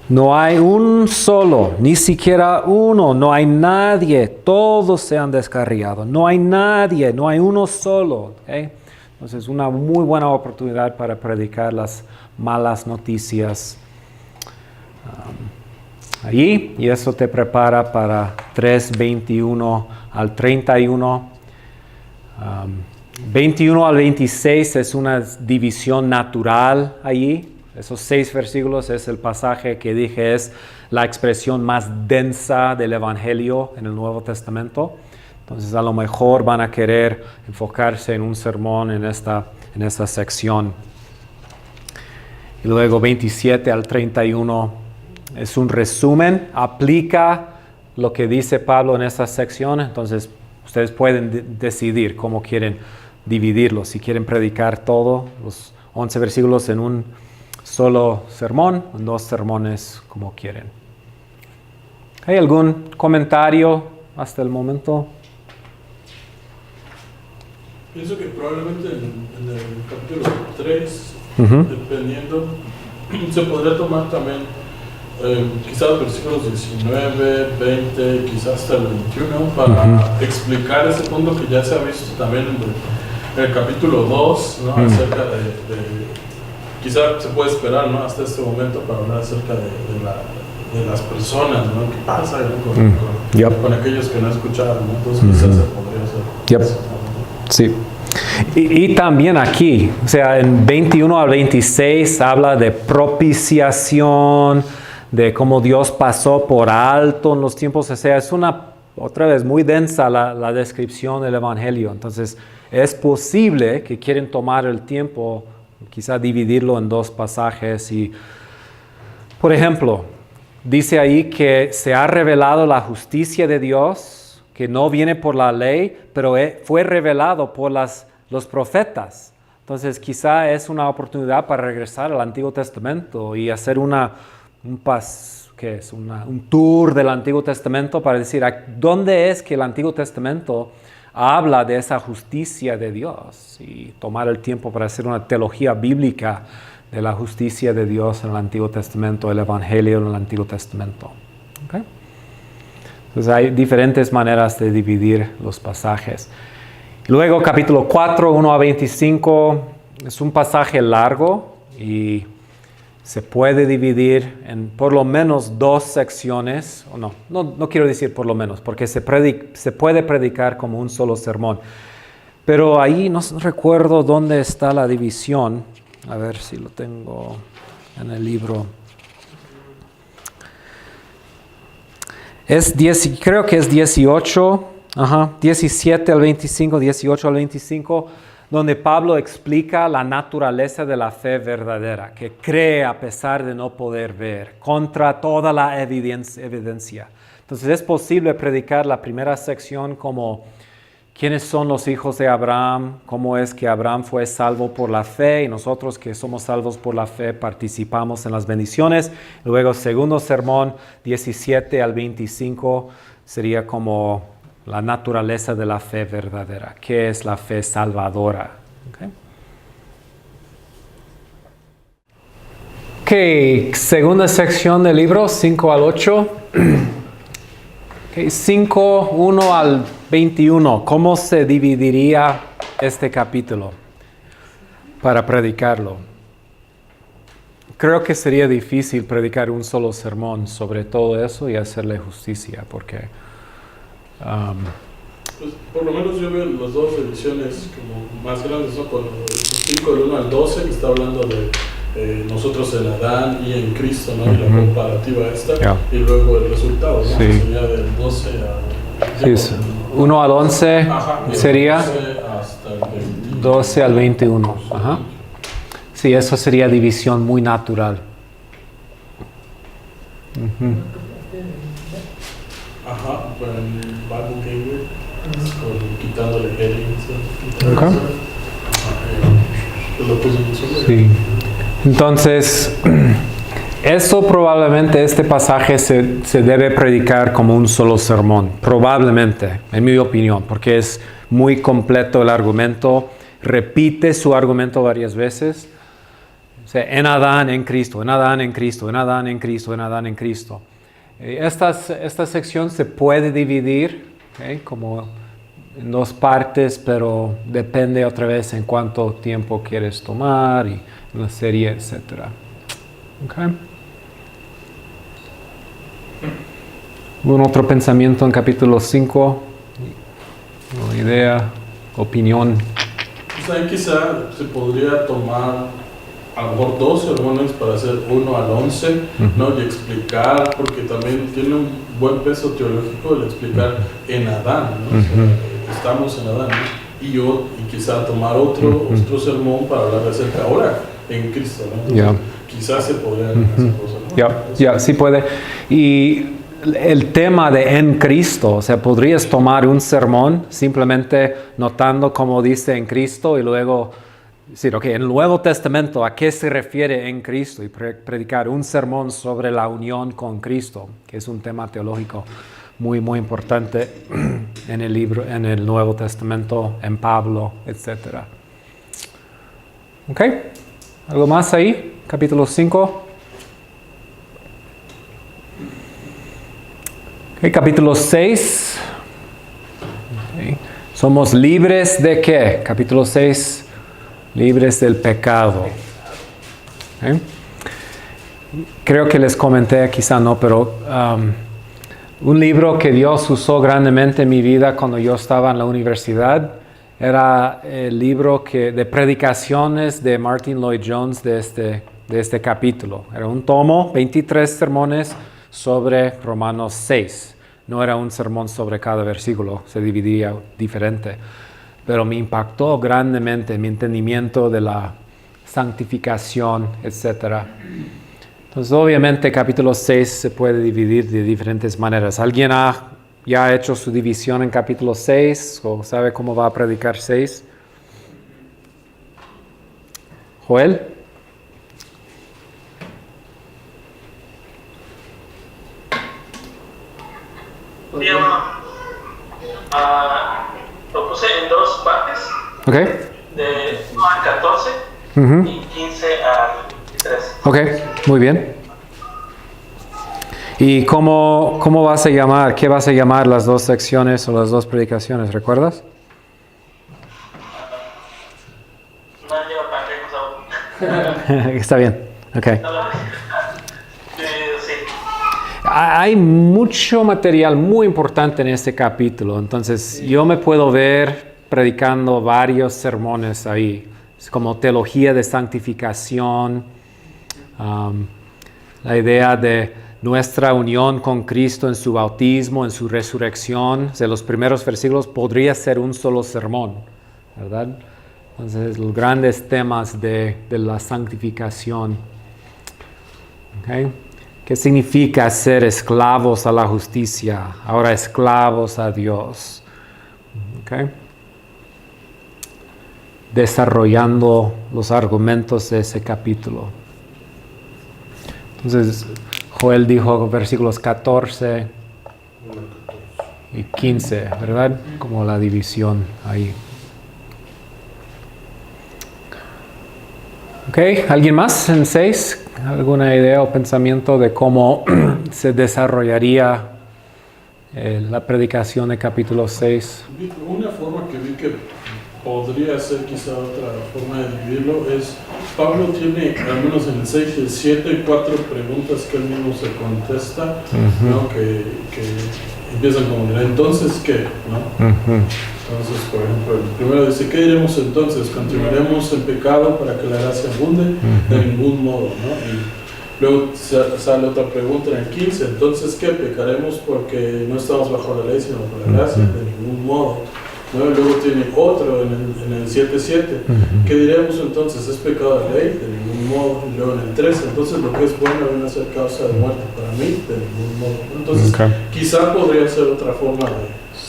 No hay un solo, ni siquiera uno, no hay nadie, todos se han descarriado, no hay nadie, no hay uno solo. ¿Okay? Entonces, una muy buena oportunidad para predicar las malas noticias allí, y eso te prepara para 3:21 al 31. 21 al 26 es una división natural allí. Esos 6 versículos es el pasaje que dije es la expresión más densa del Evangelio en el Nuevo Testamento. Entonces a lo mejor van a querer enfocarse en un sermón en esta sección. Y luego 27 al 31 es un resumen, aplica lo que dice Pablo en esta sección. Entonces ustedes pueden decidir cómo quieren dividirlo, si quieren predicar todos los 11 versículos en un solo sermón, en 2 sermones, como quieren. ¿Hay algún comentario hasta el momento? Pienso que probablemente en el capítulo 3, dependiendo, se podría tomar también quizás versículos 19, 20, quizás hasta el 21, para explicar ese punto que ya se ha visto también en el capítulo 2, ¿no? Acerca de quizás se puede esperar, ¿no? Hasta este momento para hablar acerca de las personas, ¿no? ¿Qué pasa con aquellos que no escucharon, ¿no? Entonces quizás se podría hacer. Sí. Y también aquí, o sea, en 21 al 26 habla de propiciación, de cómo Dios pasó por alto en los tiempos. O sea, es otra vez muy densa la descripción del Evangelio. Entonces, es posible que quieren tomar el tiempo, quizá dividirlo en 2 pasajes. Y, por ejemplo, dice ahí que se ha revelado la justicia de Dios, que no viene por la ley, pero fue revelado por los profetas. Entonces, quizá es una oportunidad para regresar al Antiguo Testamento y hacer un tour del Antiguo Testamento para decir, ¿dónde es que el Antiguo Testamento habla de esa justicia de Dios? Y tomar el tiempo para hacer una teología bíblica de la justicia de Dios en el Antiguo Testamento, el Evangelio en el Antiguo Testamento. ¿Okay? Entonces hay diferentes maneras de dividir los pasajes. Luego capítulo 4, 1 a 25, es un pasaje largo y se puede dividir en por lo menos 2 secciones, o no quiero decir por lo menos, porque se puede predicar como un solo sermón. Pero ahí no recuerdo dónde está la división, a ver si lo tengo en el libro. Creo que es 17 al 25, 18 al 25, donde Pablo explica la naturaleza de la fe verdadera, que cree a pesar de no poder ver, contra toda la evidencia. Entonces es posible predicar la primera sección como quiénes son los hijos de Abraham, cómo es que Abraham fue salvo por la fe y nosotros que somos salvos por la fe participamos en las bendiciones. Luego segundo sermón, 17 al 25, sería como la naturaleza de la fe verdadera. ¿Qué es la fe salvadora? Ok, segunda sección del libro, 5 al 8. 5, 1 al 21. ¿Cómo se dividiría este capítulo para predicarlo? Creo que sería difícil predicar un solo sermón sobre todo eso y hacerle justicia, porque pues, por lo menos yo veo las 2 ediciones como más grandes, ¿no? Con el 5 del 1 al 12, que está hablando de nosotros en Adán y en Cristo, ¿no? Y la comparativa esta, y luego el resultado, ¿no? Sí. Sería del 12 a... Sí, 1 al 11 sería 12 hasta el 21. 12 al 21. Ajá. Sí, eso sería división muy natural. Ajá, con el Bible Gateway, quitándole headings. Okay. Lo puse en su Sí. Entonces, este pasaje se debe predicar como un solo sermón, probablemente, en mi opinión, porque es muy completo el argumento, repite su argumento varias veces. O sea, en Adán, en Cristo, en Adán, en Cristo, en Adán, en Cristo, en Adán, en Cristo. Esta sección se puede dividir, ¿okay? Como en 2 partes, pero depende otra vez en cuánto tiempo quieres tomar y la serie, etc. ¿Okay? ¿Un otro pensamiento en capítulo 5? ¿Una idea, opinión? Pues ahí quizá se podría tomar a lo mejor 2 sermones para hacer 1 al 11, ¿no? Y explicar, porque también tiene un buen peso teológico el explicar en Adán, ¿no? O sea, estamos en Adán, ¿no? Y quizá tomar otro sermón para hablar acerca ahora en Cristo, ¿no? Entonces, quizás se podrían hacer cosas, ¿no? Sí puede. Y el tema de en Cristo, o sea, podrías tomar un sermón simplemente notando cómo dice en Cristo y luego decir, ok, en el Nuevo Testamento, ¿a qué se refiere en Cristo? Y predicar un sermón sobre la unión con Cristo, que es un tema teológico muy, muy importante en el libro, en el Nuevo Testamento, en Pablo, etc. ¿Ok? ¿Algo más ahí? Capítulo 5. Ok, capítulo 6. Okay. ¿Somos libres de qué? Capítulo 6. Libres del pecado. ¿Okay? Creo que les comenté, quizá no, pero un libro que Dios usó grandemente en mi vida cuando yo estaba en la universidad era el libro de predicaciones de Martin Lloyd-Jones de este capítulo. Era un tomo, 23 sermones sobre Romanos 6. No era un sermón sobre cada versículo, se dividía diferente. Pero me impactó grandemente mi entendimiento de la santificación, etc. Entonces, obviamente, capítulo 6 se puede dividir de diferentes maneras. ¿Alguien ya ha hecho su división en capítulo 6 o sabe cómo va a predicar 6? ¿Joel? Bien, lo puse en 2 partes, Okay. de 1 al 14 y 15 al 3. Ok, muy bien. ¿Y cómo vas a llamar? ¿Qué vas a llamar las dos secciones o las dos predicaciones? ¿Recuerdas? No llevo tan lejos aún. Está bien. Ok. Sí. Hay mucho material muy importante en este capítulo, entonces yo me puedo ver predicando varios sermones ahí, es como teología de santificación, la idea de nuestra unión con Cristo en su bautismo, en su resurrección. O sea, los primeros versículos podría ser un solo sermón, ¿verdad? Entonces, los grandes temas de la santificación. ¿Okay? ¿Qué significa ser esclavos a la justicia? Ahora esclavos a Dios. ¿Okay? Desarrollando los argumentos de ese capítulo. Entonces, Joel dijo versículos 14 y 15, ¿verdad? Como la división ahí. Ok, ¿alguien más en 6? ¿Alguna idea o pensamiento de cómo se desarrollaría la predicación de capítulo 6? Una forma que vi que podría ser quizá otra forma de dividirlo es, Pablo tiene, al menos en el 6 y el 7, 4 preguntas que él mismo se contesta, ¿no? que empiezan como, ¿entonces qué? ¿no? Entonces, por ejemplo, el primero dice, ¿qué diremos entonces? ¿Continuaremos en pecado para que la gracia abunde? De ningún modo, ¿no? Y luego sale otra pregunta en el 15, ¿entonces qué? ¿Pecaremos porque no estamos bajo la ley sino bajo la gracia? De ningún modo. ¿No? Y luego tiene otro en el 7.7. ¿Qué diremos entonces? ¿Es pecado de ley? De ningún modo. Y luego en el 13, entonces lo que es bueno viene a ser causa de muerte para mí, de ningún modo. Entonces, quizá podría ser otra forma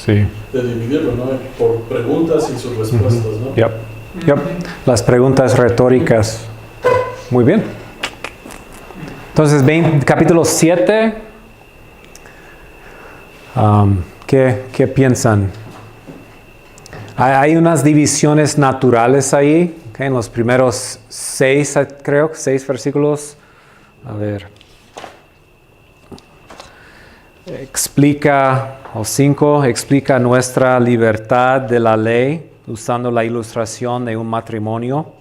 de dividirlo, ¿no? Por preguntas y sus respuestas, ¿no? Yep. Las preguntas retóricas. Muy bien. Entonces, capítulo 7. ¿Qué piensan? Hay unas divisiones naturales ahí, ¿okay? En los primeros 6 versículos. A ver. Explica nuestra libertad de la ley, usando la ilustración de un matrimonio.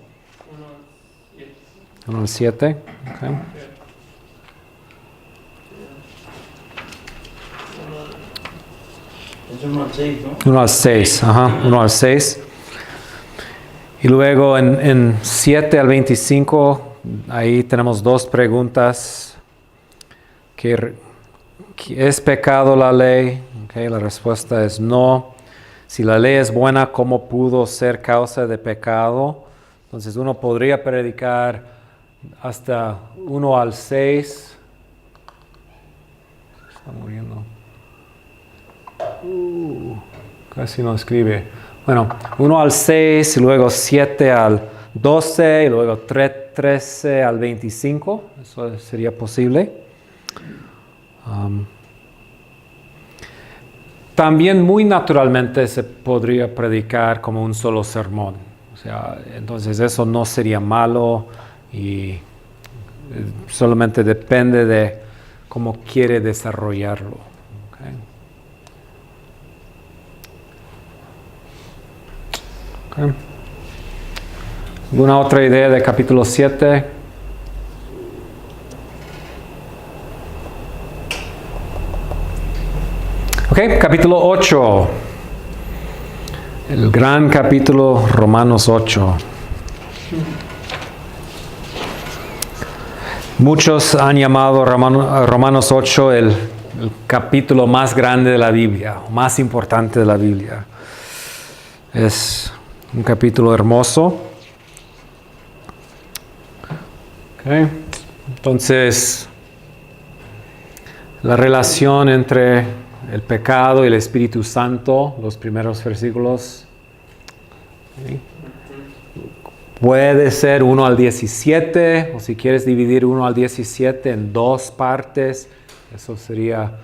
1 al 7. Okay. 1 al 6, ¿no? 1 al 6, 1 al 6. Y luego en 7 al 25, ahí tenemos dos preguntas. ¿Qué es pecado la ley? Okay, la respuesta es no. Si la ley es buena, ¿cómo pudo ser causa de pecado? Entonces uno podría predicar hasta 1 al 6. Está muriendo. Casi no escribe. Bueno, 1 al 6, y luego 7 al 12, y luego 13 al 25. Eso sería posible. También muy naturalmente se podría predicar como un solo sermón. O sea, entonces eso no sería malo y solamente depende de cómo quiere desarrollarlo. Okay. ¿Alguna otra idea de capítulo 7? Ok, capítulo 8. El gran capítulo, Romanos 8. Muchos han llamado Romanos 8 el capítulo más grande de la Biblia, más importante de la Biblia. Es un capítulo hermoso. Okay. Entonces, la relación entre el pecado y el Espíritu Santo, los primeros versículos. Okay. Puede ser 1 al 17, o si quieres dividir 1 al 17 en dos partes, eso sería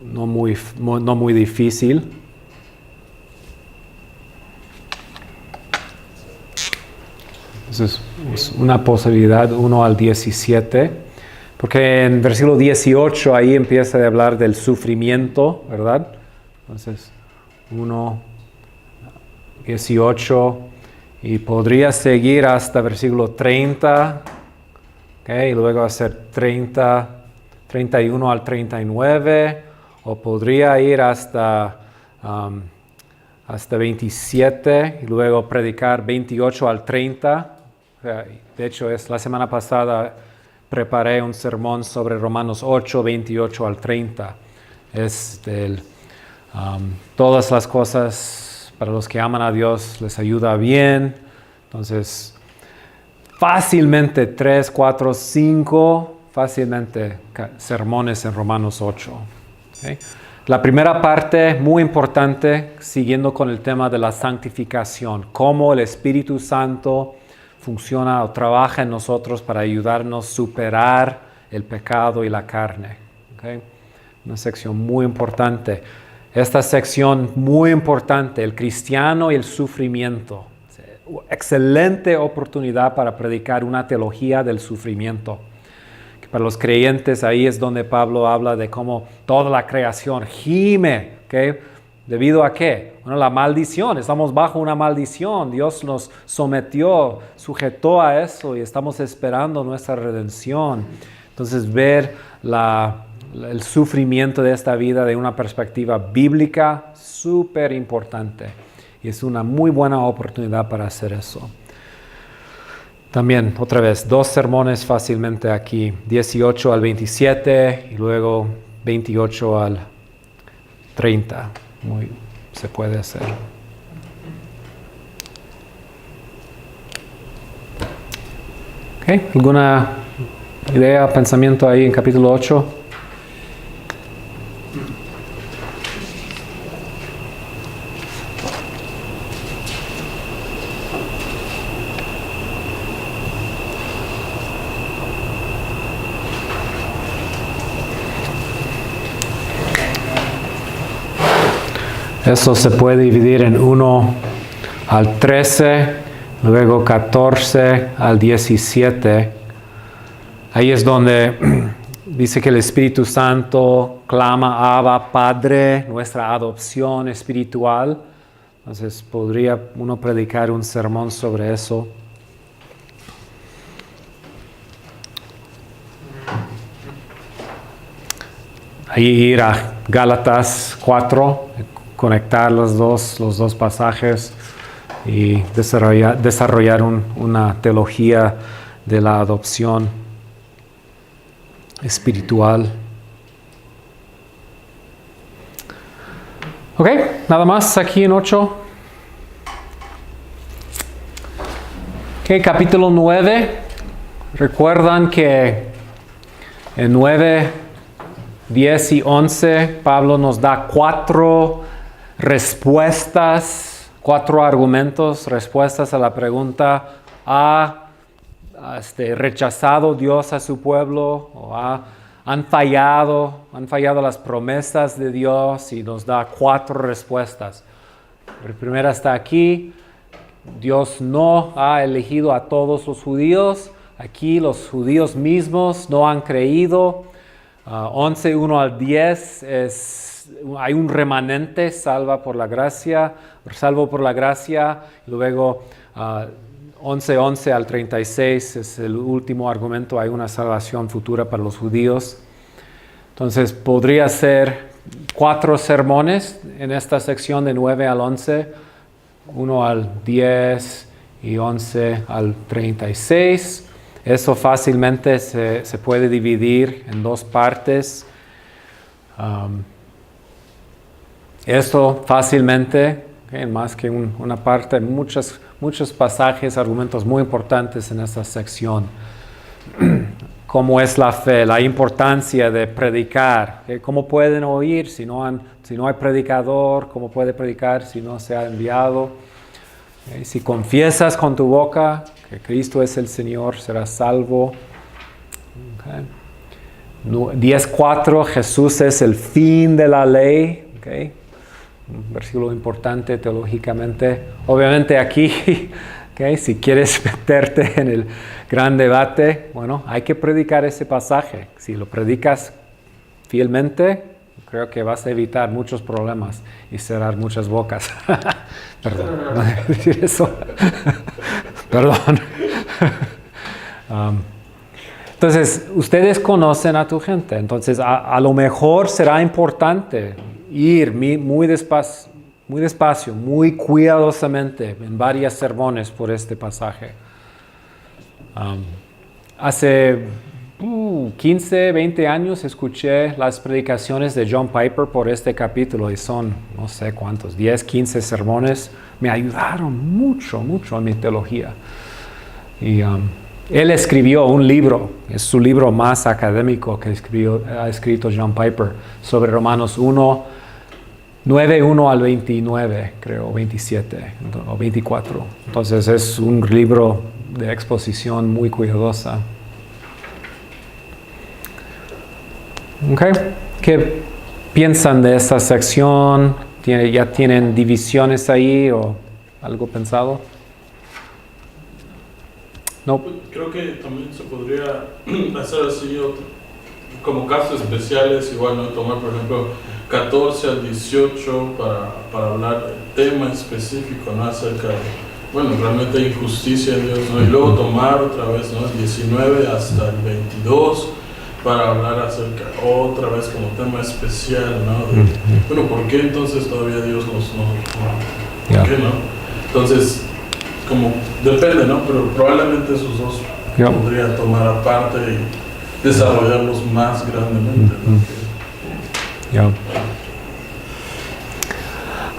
no muy difícil. Entonces, una posibilidad, 1 al 17, porque en versículo 18 ahí empieza a hablar del sufrimiento, ¿verdad? Entonces, 1, 18, y podría seguir hasta versículo 30, ¿okay? Y luego hacer 31 al 39, o podría ir hasta 27 y luego predicar 28 al 30. De hecho, la semana pasada preparé un sermón sobre Romanos 8, 28 al 30. Es todas las cosas para los que aman a Dios les ayuda bien. Entonces, fácilmente 3, 4, 5, fácilmente sermones en Romanos 8. ¿Okay? La primera parte, muy importante, siguiendo con el tema de la santificación, cómo el Espíritu Santo funciona o trabaja en nosotros para ayudarnos a superar el pecado y la carne. ¿Okay? Una sección muy importante. Esta sección muy importante, el cristiano y el sufrimiento. Excelente oportunidad para predicar una teología del sufrimiento. Para los creyentes, ahí es donde Pablo habla de cómo toda la creación gime, ¿okay? ¿Debido a qué? Bueno, la maldición, estamos bajo una maldición, Dios nos sometió, sujetó a eso y estamos esperando nuestra redención. Entonces, ver el sufrimiento de esta vida de una perspectiva bíblica, súper importante. Y es una muy buena oportunidad para hacer eso. También, otra vez, 2 sermones fácilmente aquí, 18 al 27 y luego 28 al 30. Se puede hacer. Okay. ¿Alguna idea, pensamiento ahí en capítulo 8? Eso se puede dividir en 1 al 13, luego 14 al 17. Ahí es donde dice que el Espíritu Santo clama Abba, Padre, nuestra adopción espiritual. Entonces podría uno predicar un sermón sobre eso. Ahí ir a Gálatas 4, conectar los dos pasajes y desarrollar una teología de la adopción espiritual. Ok, nada más aquí en 8. Ok, capítulo 9. Recuerdan que en 9, 10 y 11 Pablo nos da 4 respuestas, 4 argumentos, respuestas a la pregunta: ¿ha rechazado Dios a su pueblo? ¿O han fallado las promesas de Dios? Y nos da 4 respuestas. La primera está aquí: Dios no ha elegido a todos los judíos. Aquí los judíos mismos no han creído. 11, 1 al 10 hay un remanente salvo por la gracia. Luego 11, 11 al 36 es el último argumento. Hay una salvación futura para los judíos. Entonces podría ser 4 sermones en esta sección de 9 al 11, 1 al 10 y 11 al 36. Eso fácilmente se puede dividir en 2 partes. Esto fácilmente, más que una parte, muchos pasajes, argumentos muy importantes en esta sección. ¿Cómo es la fe? La importancia de predicar. ¿Cómo pueden oír si no hay predicador? ¿Cómo puede predicar si no se ha enviado? Si confiesas con tu boca que Cristo es el Señor, serás salvo. 10:4, Jesús es el fin de la ley. Un versículo importante teológicamente. Obviamente aquí ¿Okay? Si quieres meterte en el gran debate, bueno, hay que predicar ese pasaje. Si lo predicas fielmente, creo que vas a evitar muchos problemas y cerrar muchas bocas. Perdón, no debo decir eso. Perdón. Entonces, ustedes conocen a tu gente. Entonces, a lo mejor será importante ir muy despacio, muy cuidadosamente en varios sermones por este pasaje. Hace 15, 20 años escuché las predicaciones de John Piper por este capítulo y son, no sé cuántos, 10, 15 sermones. Me ayudaron mucho en mi teología. Y él escribió un libro, es su libro más académico que ha escrito John Piper, sobre Romanos 1, 9:1 al 29, creo, 27 o 24. Entonces es un libro de exposición muy cuidadosa. Okay. ¿Qué piensan de esta sección? ¿Ya tienen divisiones ahí o algo pensado? No. Creo que también se podría hacer así, como casos especiales, igual, ¿no? Tomar, por ejemplo, 14 al 18 para hablar del tema específico, ¿no? Acerca de, bueno, realmente hay injusticia en Dios, ¿no? Y luego tomar otra vez, ¿no? El 19 hasta el 22 para hablar acerca, otra vez como tema especial, ¿no? De, bueno, ¿por qué entonces todavía Dios ¿por qué no? Entonces, como depende, ¿no? Pero probablemente esos dos podrían tomar aparte y desarrollarlos más grandemente, ¿no?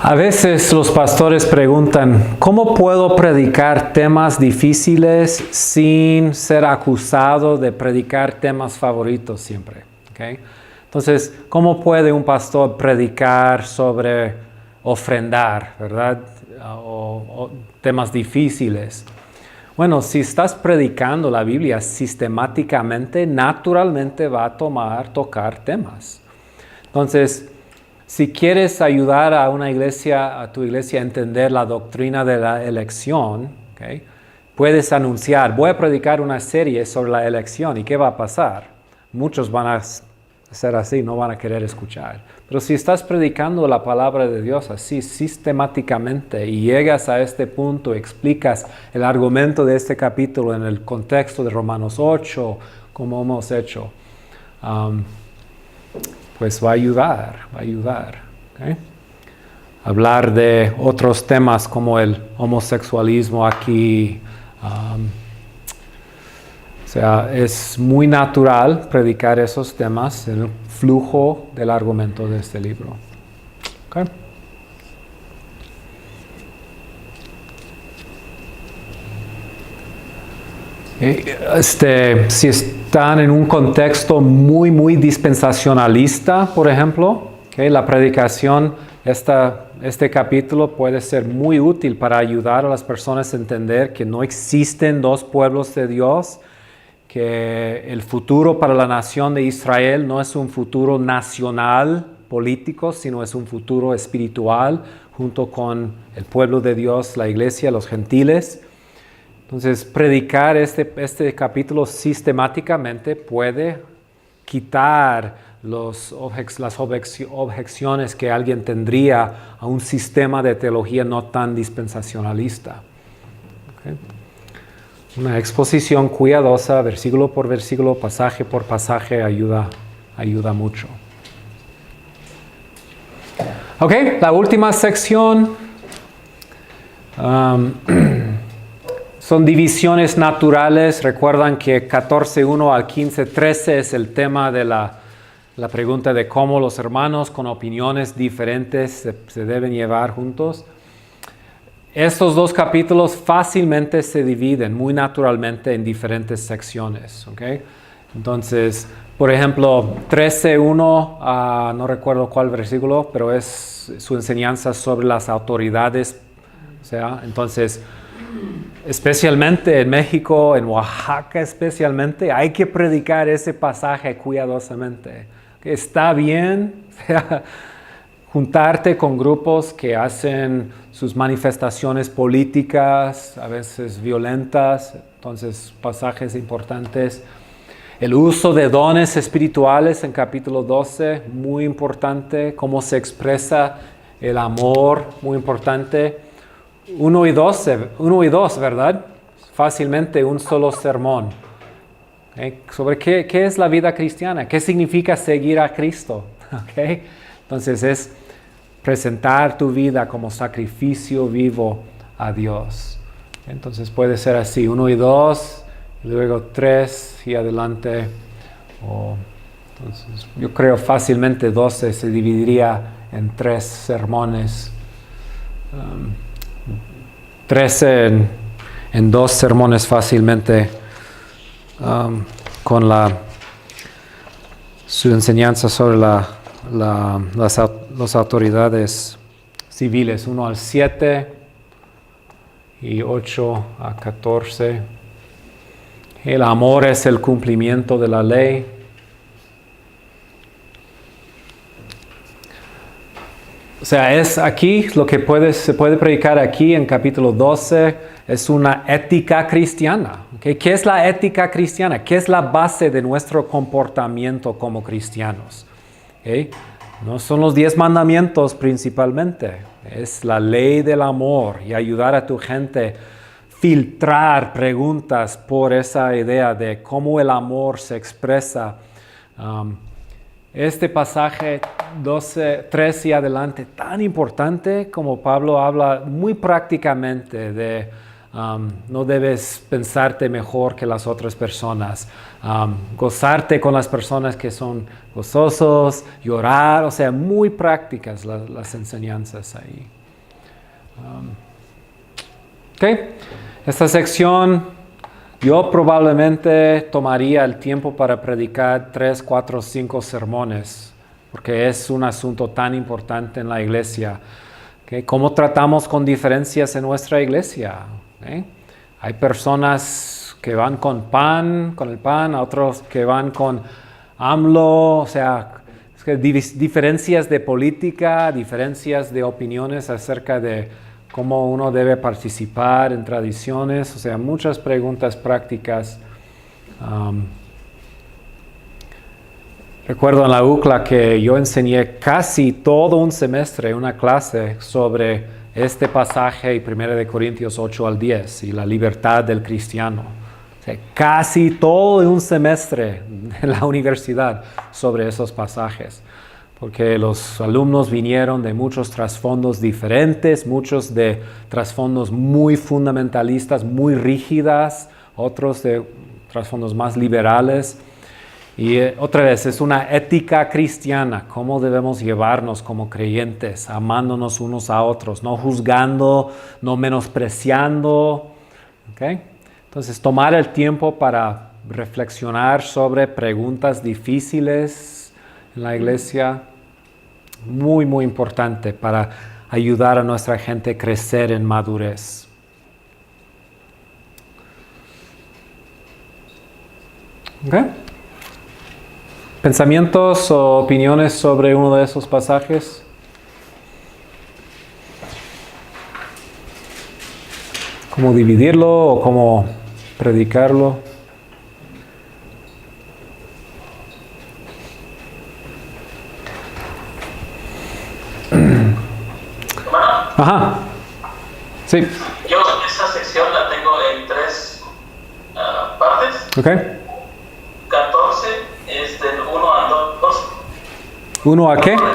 A veces los pastores preguntan, ¿cómo puedo predicar temas difíciles sin ser acusado de predicar temas favoritos siempre? ¿Okay? Entonces, ¿cómo puede un pastor predicar sobre ofrendar, verdad? O temas difíciles. Bueno, si estás predicando la Biblia sistemáticamente, naturalmente va a tocar temas. Entonces, si quieres ayudar a tu iglesia a entender la doctrina de la elección, ¿okay? Puedes anunciar, voy a predicar una serie sobre la elección, ¿y qué va a pasar? Muchos van a ser así, no van a querer escuchar. Pero si estás predicando la palabra de Dios así sistemáticamente y llegas a este punto, explicas el argumento de este capítulo en el contexto de Romanos 8, como hemos hecho, pues va a ayudar. ¿Okay? Hablar de otros temas como el homosexualismo aquí. O sea, es muy natural predicar esos temas en el flujo del argumento de este libro. ¿Okay? Si están en un contexto muy dispensacionalista, por ejemplo, ¿okay? La predicación, este capítulo puede ser muy útil para ayudar a las personas a entender que no existen dos pueblos de Dios, que el futuro para la nación de Israel no es un futuro nacional político, sino es un futuro espiritual junto con el pueblo de Dios, la iglesia, los gentiles. Entonces, predicar este capítulo sistemáticamente puede quitar las objeciones que alguien tendría a un sistema de teología no tan dispensacionalista. ¿Okay? Una exposición cuidadosa, versículo por versículo, pasaje por pasaje, ayuda mucho. Ok, la última sección son divisiones naturales. Recuerdan que 14:1 al 15:13 es el tema de la pregunta de cómo los hermanos con opiniones diferentes se deben llevar juntos. Estos dos capítulos fácilmente se dividen muy naturalmente en diferentes secciones. ¿Okay? Entonces, por ejemplo, 13:1, no recuerdo cuál versículo, pero es su enseñanza sobre las autoridades. O sea, entonces, especialmente en México, en Oaxaca especialmente, hay que predicar ese pasaje cuidadosamente. ¿Okay? Está bien, juntarte con grupos que hacen sus manifestaciones políticas, a veces violentas, entonces pasajes importantes. El uso de dones espirituales en capítulo 12, muy importante, cómo se expresa el amor, muy importante. 1 y 2, ¿verdad? Fácilmente un solo sermón. Sobre qué es la vida cristiana, qué significa seguir a Cristo. Entonces es presentar tu vida como sacrificio vivo a Dios. Entonces puede ser así, 1 y 2, y luego 3 y adelante. Entonces, yo creo fácilmente 12 se dividiría en 3 sermones. 13 en 2 sermones fácilmente, con su enseñanza sobre las autoridades civiles, 1 al 7 y 8 a 14. El amor es el cumplimiento de la ley. O sea, es aquí lo que se puede predicar aquí en capítulo 12, es una ética cristiana. ¿Okay? ¿Qué es la ética cristiana? ¿Qué es la base de nuestro comportamiento como cristianos? ¿Okay? No son los 10 mandamientos principalmente, es la ley del amor y ayudar a tu gente filtrar preguntas por esa idea de cómo el amor se expresa. Este pasaje 12, 3 y adelante, tan importante como Pablo habla muy prácticamente de no debes pensarte mejor que las otras personas, gozarte con las personas que son gozosos, llorar, o sea, muy prácticas las enseñanzas ahí. Esta sección yo probablemente tomaría el tiempo para predicar 3, 4, 5 sermones, porque es un asunto tan importante en la iglesia. ¿Cómo tratamos con diferencias en nuestra iglesia? Hay personas que van con el pan, otros que van con AMLO, o sea, diferencias de política, diferencias de opiniones acerca de cómo uno debe participar en tradiciones, o sea, muchas preguntas prácticas. Recuerdo en la UCLA que yo enseñé casi todo un semestre una clase sobre este pasaje y 1 Corintios 8 al 10 y la libertad del cristiano. O sea, casi todo un semestre en la universidad sobre esos pasajes. Porque los alumnos vinieron de muchos trasfondos diferentes, muchos de trasfondos muy fundamentalistas, muy rígidas, otros de trasfondos más liberales. Y otra vez, es una ética cristiana, cómo debemos llevarnos como creyentes, amándonos unos a otros, no juzgando, no menospreciando. Entonces, tomar el tiempo para reflexionar sobre preguntas difíciles en la iglesia, muy, muy importante para ayudar a nuestra gente a crecer en madurez. ¿Pensamientos o opiniones sobre uno de esos pasajes? ¿Cómo dividirlo o cómo predicarlo? Ajá. Sí. Yo esta sección la tengo en 3 partes. Okay. 14 es del 1 al 12. ¿1 a qué? Del 3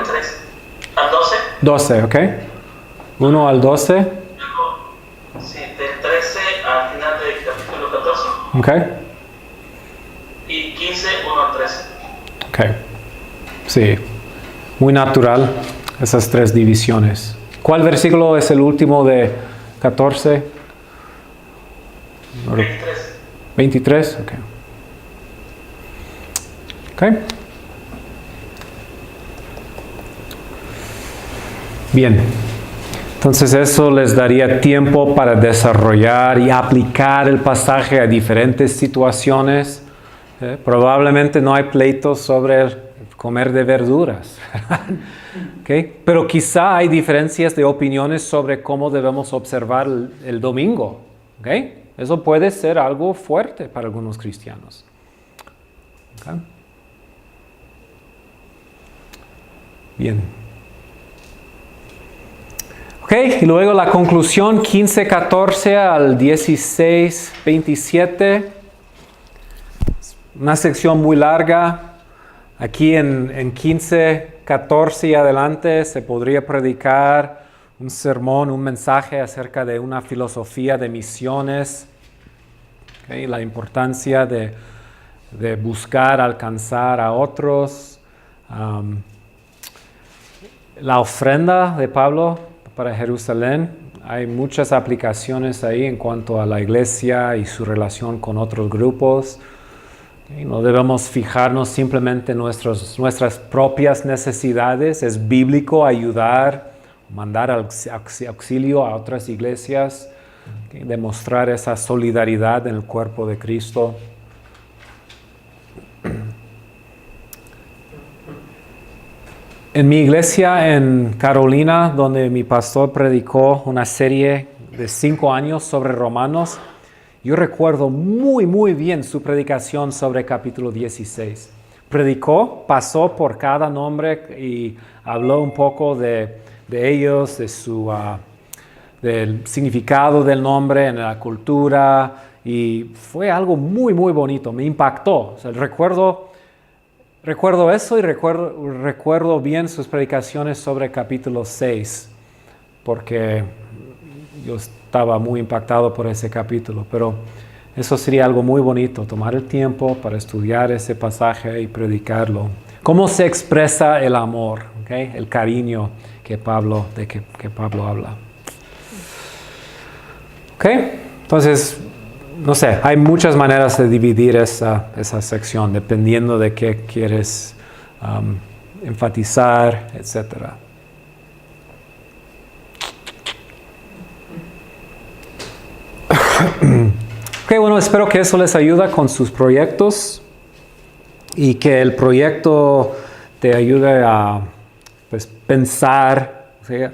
al 12. 12, ok. 1 al 12. Luego, sí, del 13 al final del capítulo 14. Ok. Y 15, 1 al 13. Ok. Sí. Muy natural esas 3 divisiones. ¿Cuál versículo es el último de 14? 23. 23, ok. Ok. Bien. Entonces eso les daría tiempo para desarrollar y aplicar el pasaje a diferentes situaciones. Probablemente no hay pleitos sobre comer de verduras. ¿Okay? Pero quizá hay diferencias de opiniones sobre cómo debemos observar el domingo. ¿Okay? Eso puede ser algo fuerte para algunos cristianos. ¿Okay? Bien. Ok, y luego la conclusión 15:14 al 16:27. Una sección muy larga. Aquí en 15:14 y adelante se podría predicar un sermón, un mensaje acerca de una filosofía de misiones. Okay, la importancia de buscar alcanzar a otros. La ofrenda de Pablo para Jerusalén, hay muchas aplicaciones ahí en cuanto a la iglesia y su relación con otros grupos. No debemos fijarnos simplemente en nuestras propias necesidades. Es bíblico ayudar, mandar auxilio a otras iglesias, demostrar esa solidaridad en el cuerpo de Cristo. En mi iglesia en Carolina, donde mi pastor predicó una serie de 5 años sobre Romanos, yo recuerdo muy bien su predicación sobre capítulo 16. Predicó, pasó por cada nombre y habló un poco de ellos, del significado del nombre en la cultura, y fue algo muy bonito, me impactó. O sea, recuerdo eso y recuerdo bien sus predicaciones sobre capítulo 6, porque yo estaba muy impactado por ese capítulo, pero eso sería algo muy bonito, tomar el tiempo para estudiar ese pasaje y predicarlo. ¿Cómo se expresa el amor? ¿Okay? El cariño de que Pablo habla. ¿Ok? Entonces, no sé, hay muchas maneras de dividir esa sección, dependiendo de qué quieres enfatizar, etc. Ok, bueno, espero que eso les ayude con sus proyectos y que el proyecto te ayude a pensar, o sea,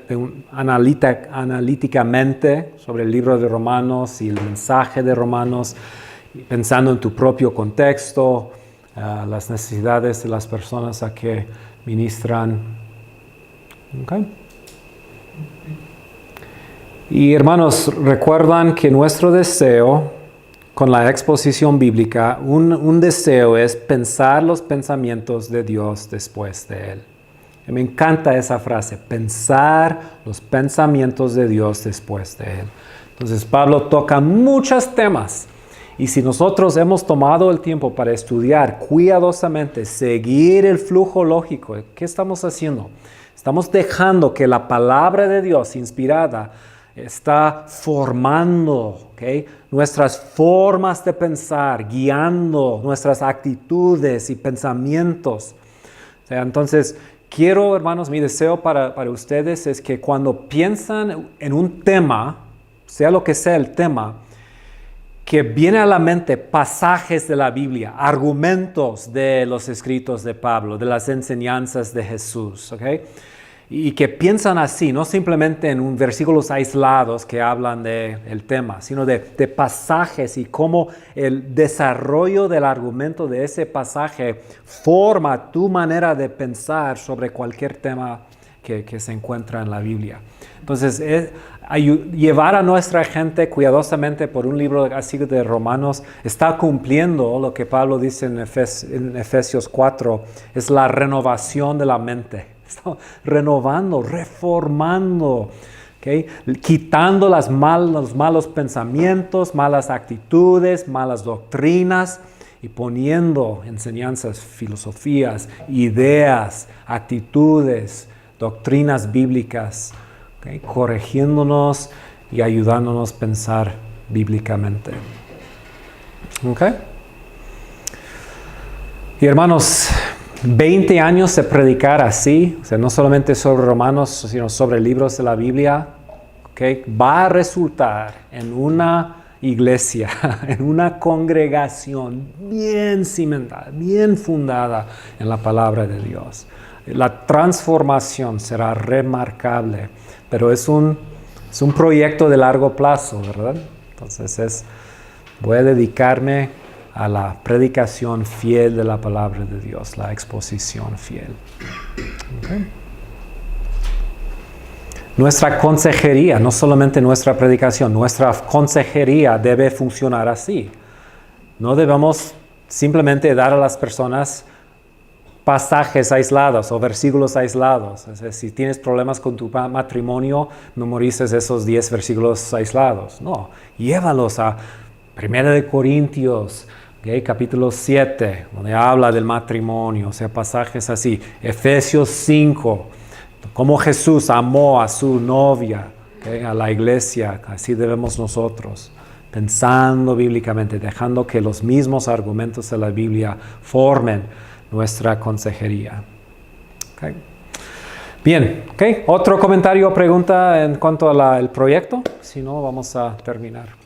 analíticamente sobre el libro de Romanos y el mensaje de Romanos, pensando en tu propio contexto, las necesidades de las personas a que ministran. Okay. Y hermanos, recuerdan que nuestro deseo con la exposición bíblica, un deseo es pensar los pensamientos de Dios después de Él. Y me encanta esa frase, pensar los pensamientos de Dios después de Él. Entonces Pablo toca muchos temas. Y si nosotros hemos tomado el tiempo para estudiar cuidadosamente, seguir el flujo lógico, ¿qué estamos haciendo? Estamos dejando que la palabra de Dios inspirada está formando, ¿okay?, nuestras formas de pensar, guiando nuestras actitudes y pensamientos. O sea, entonces, quiero, hermanos, mi deseo para ustedes es que cuando piensan en un tema, sea lo que sea el tema, que viene a la mente pasajes de la Biblia, argumentos de los escritos de Pablo, de las enseñanzas de Jesús, ¿ok? Y que piensan así, no simplemente en versículos aislados que hablan del tema, sino de pasajes y cómo el desarrollo del argumento de ese pasaje forma tu manera de pensar sobre cualquier tema que se encuentra en la Biblia. Entonces, llevar a nuestra gente cuidadosamente por un libro así de Romanos está cumpliendo lo que Pablo dice en Efesios 4, es la renovación de la mente. Está renovando, reformando, ¿okay?, quitando los malos pensamientos, malas actitudes, malas doctrinas y poniendo enseñanzas, filosofías, ideas, actitudes, doctrinas bíblicas, ¿okay?, corrigiéndonos y ayudándonos a pensar bíblicamente. ¿Okay? Y hermanos, 20 años de predicar así, o sea, no solamente sobre Romanos, sino sobre libros de la Biblia, ¿okay?, va a resultar en una iglesia, en una congregación bien cimentada, bien fundada en la palabra de Dios. La transformación será remarcable, pero es un proyecto de largo plazo, ¿verdad? Entonces voy a dedicarme a la predicación fiel de la palabra de Dios, la exposición fiel. Okay. Nuestra consejería, no solamente nuestra predicación, nuestra consejería debe funcionar así. No debemos simplemente dar a las personas pasajes aislados o versículos aislados. Es decir, si tienes problemas con tu matrimonio, memorices esos 10 versículos aislados. No, llévalos a 1 Corintios, capítulo 7, donde habla del matrimonio, o sea, pasajes así. Efesios 5, cómo Jesús amó a su novia, a la iglesia, así debemos nosotros, pensando bíblicamente, dejando que los mismos argumentos de la Biblia formen nuestra consejería. Okay. Bien, ¿otro comentario o pregunta en cuanto al proyecto? Si no, vamos a terminar.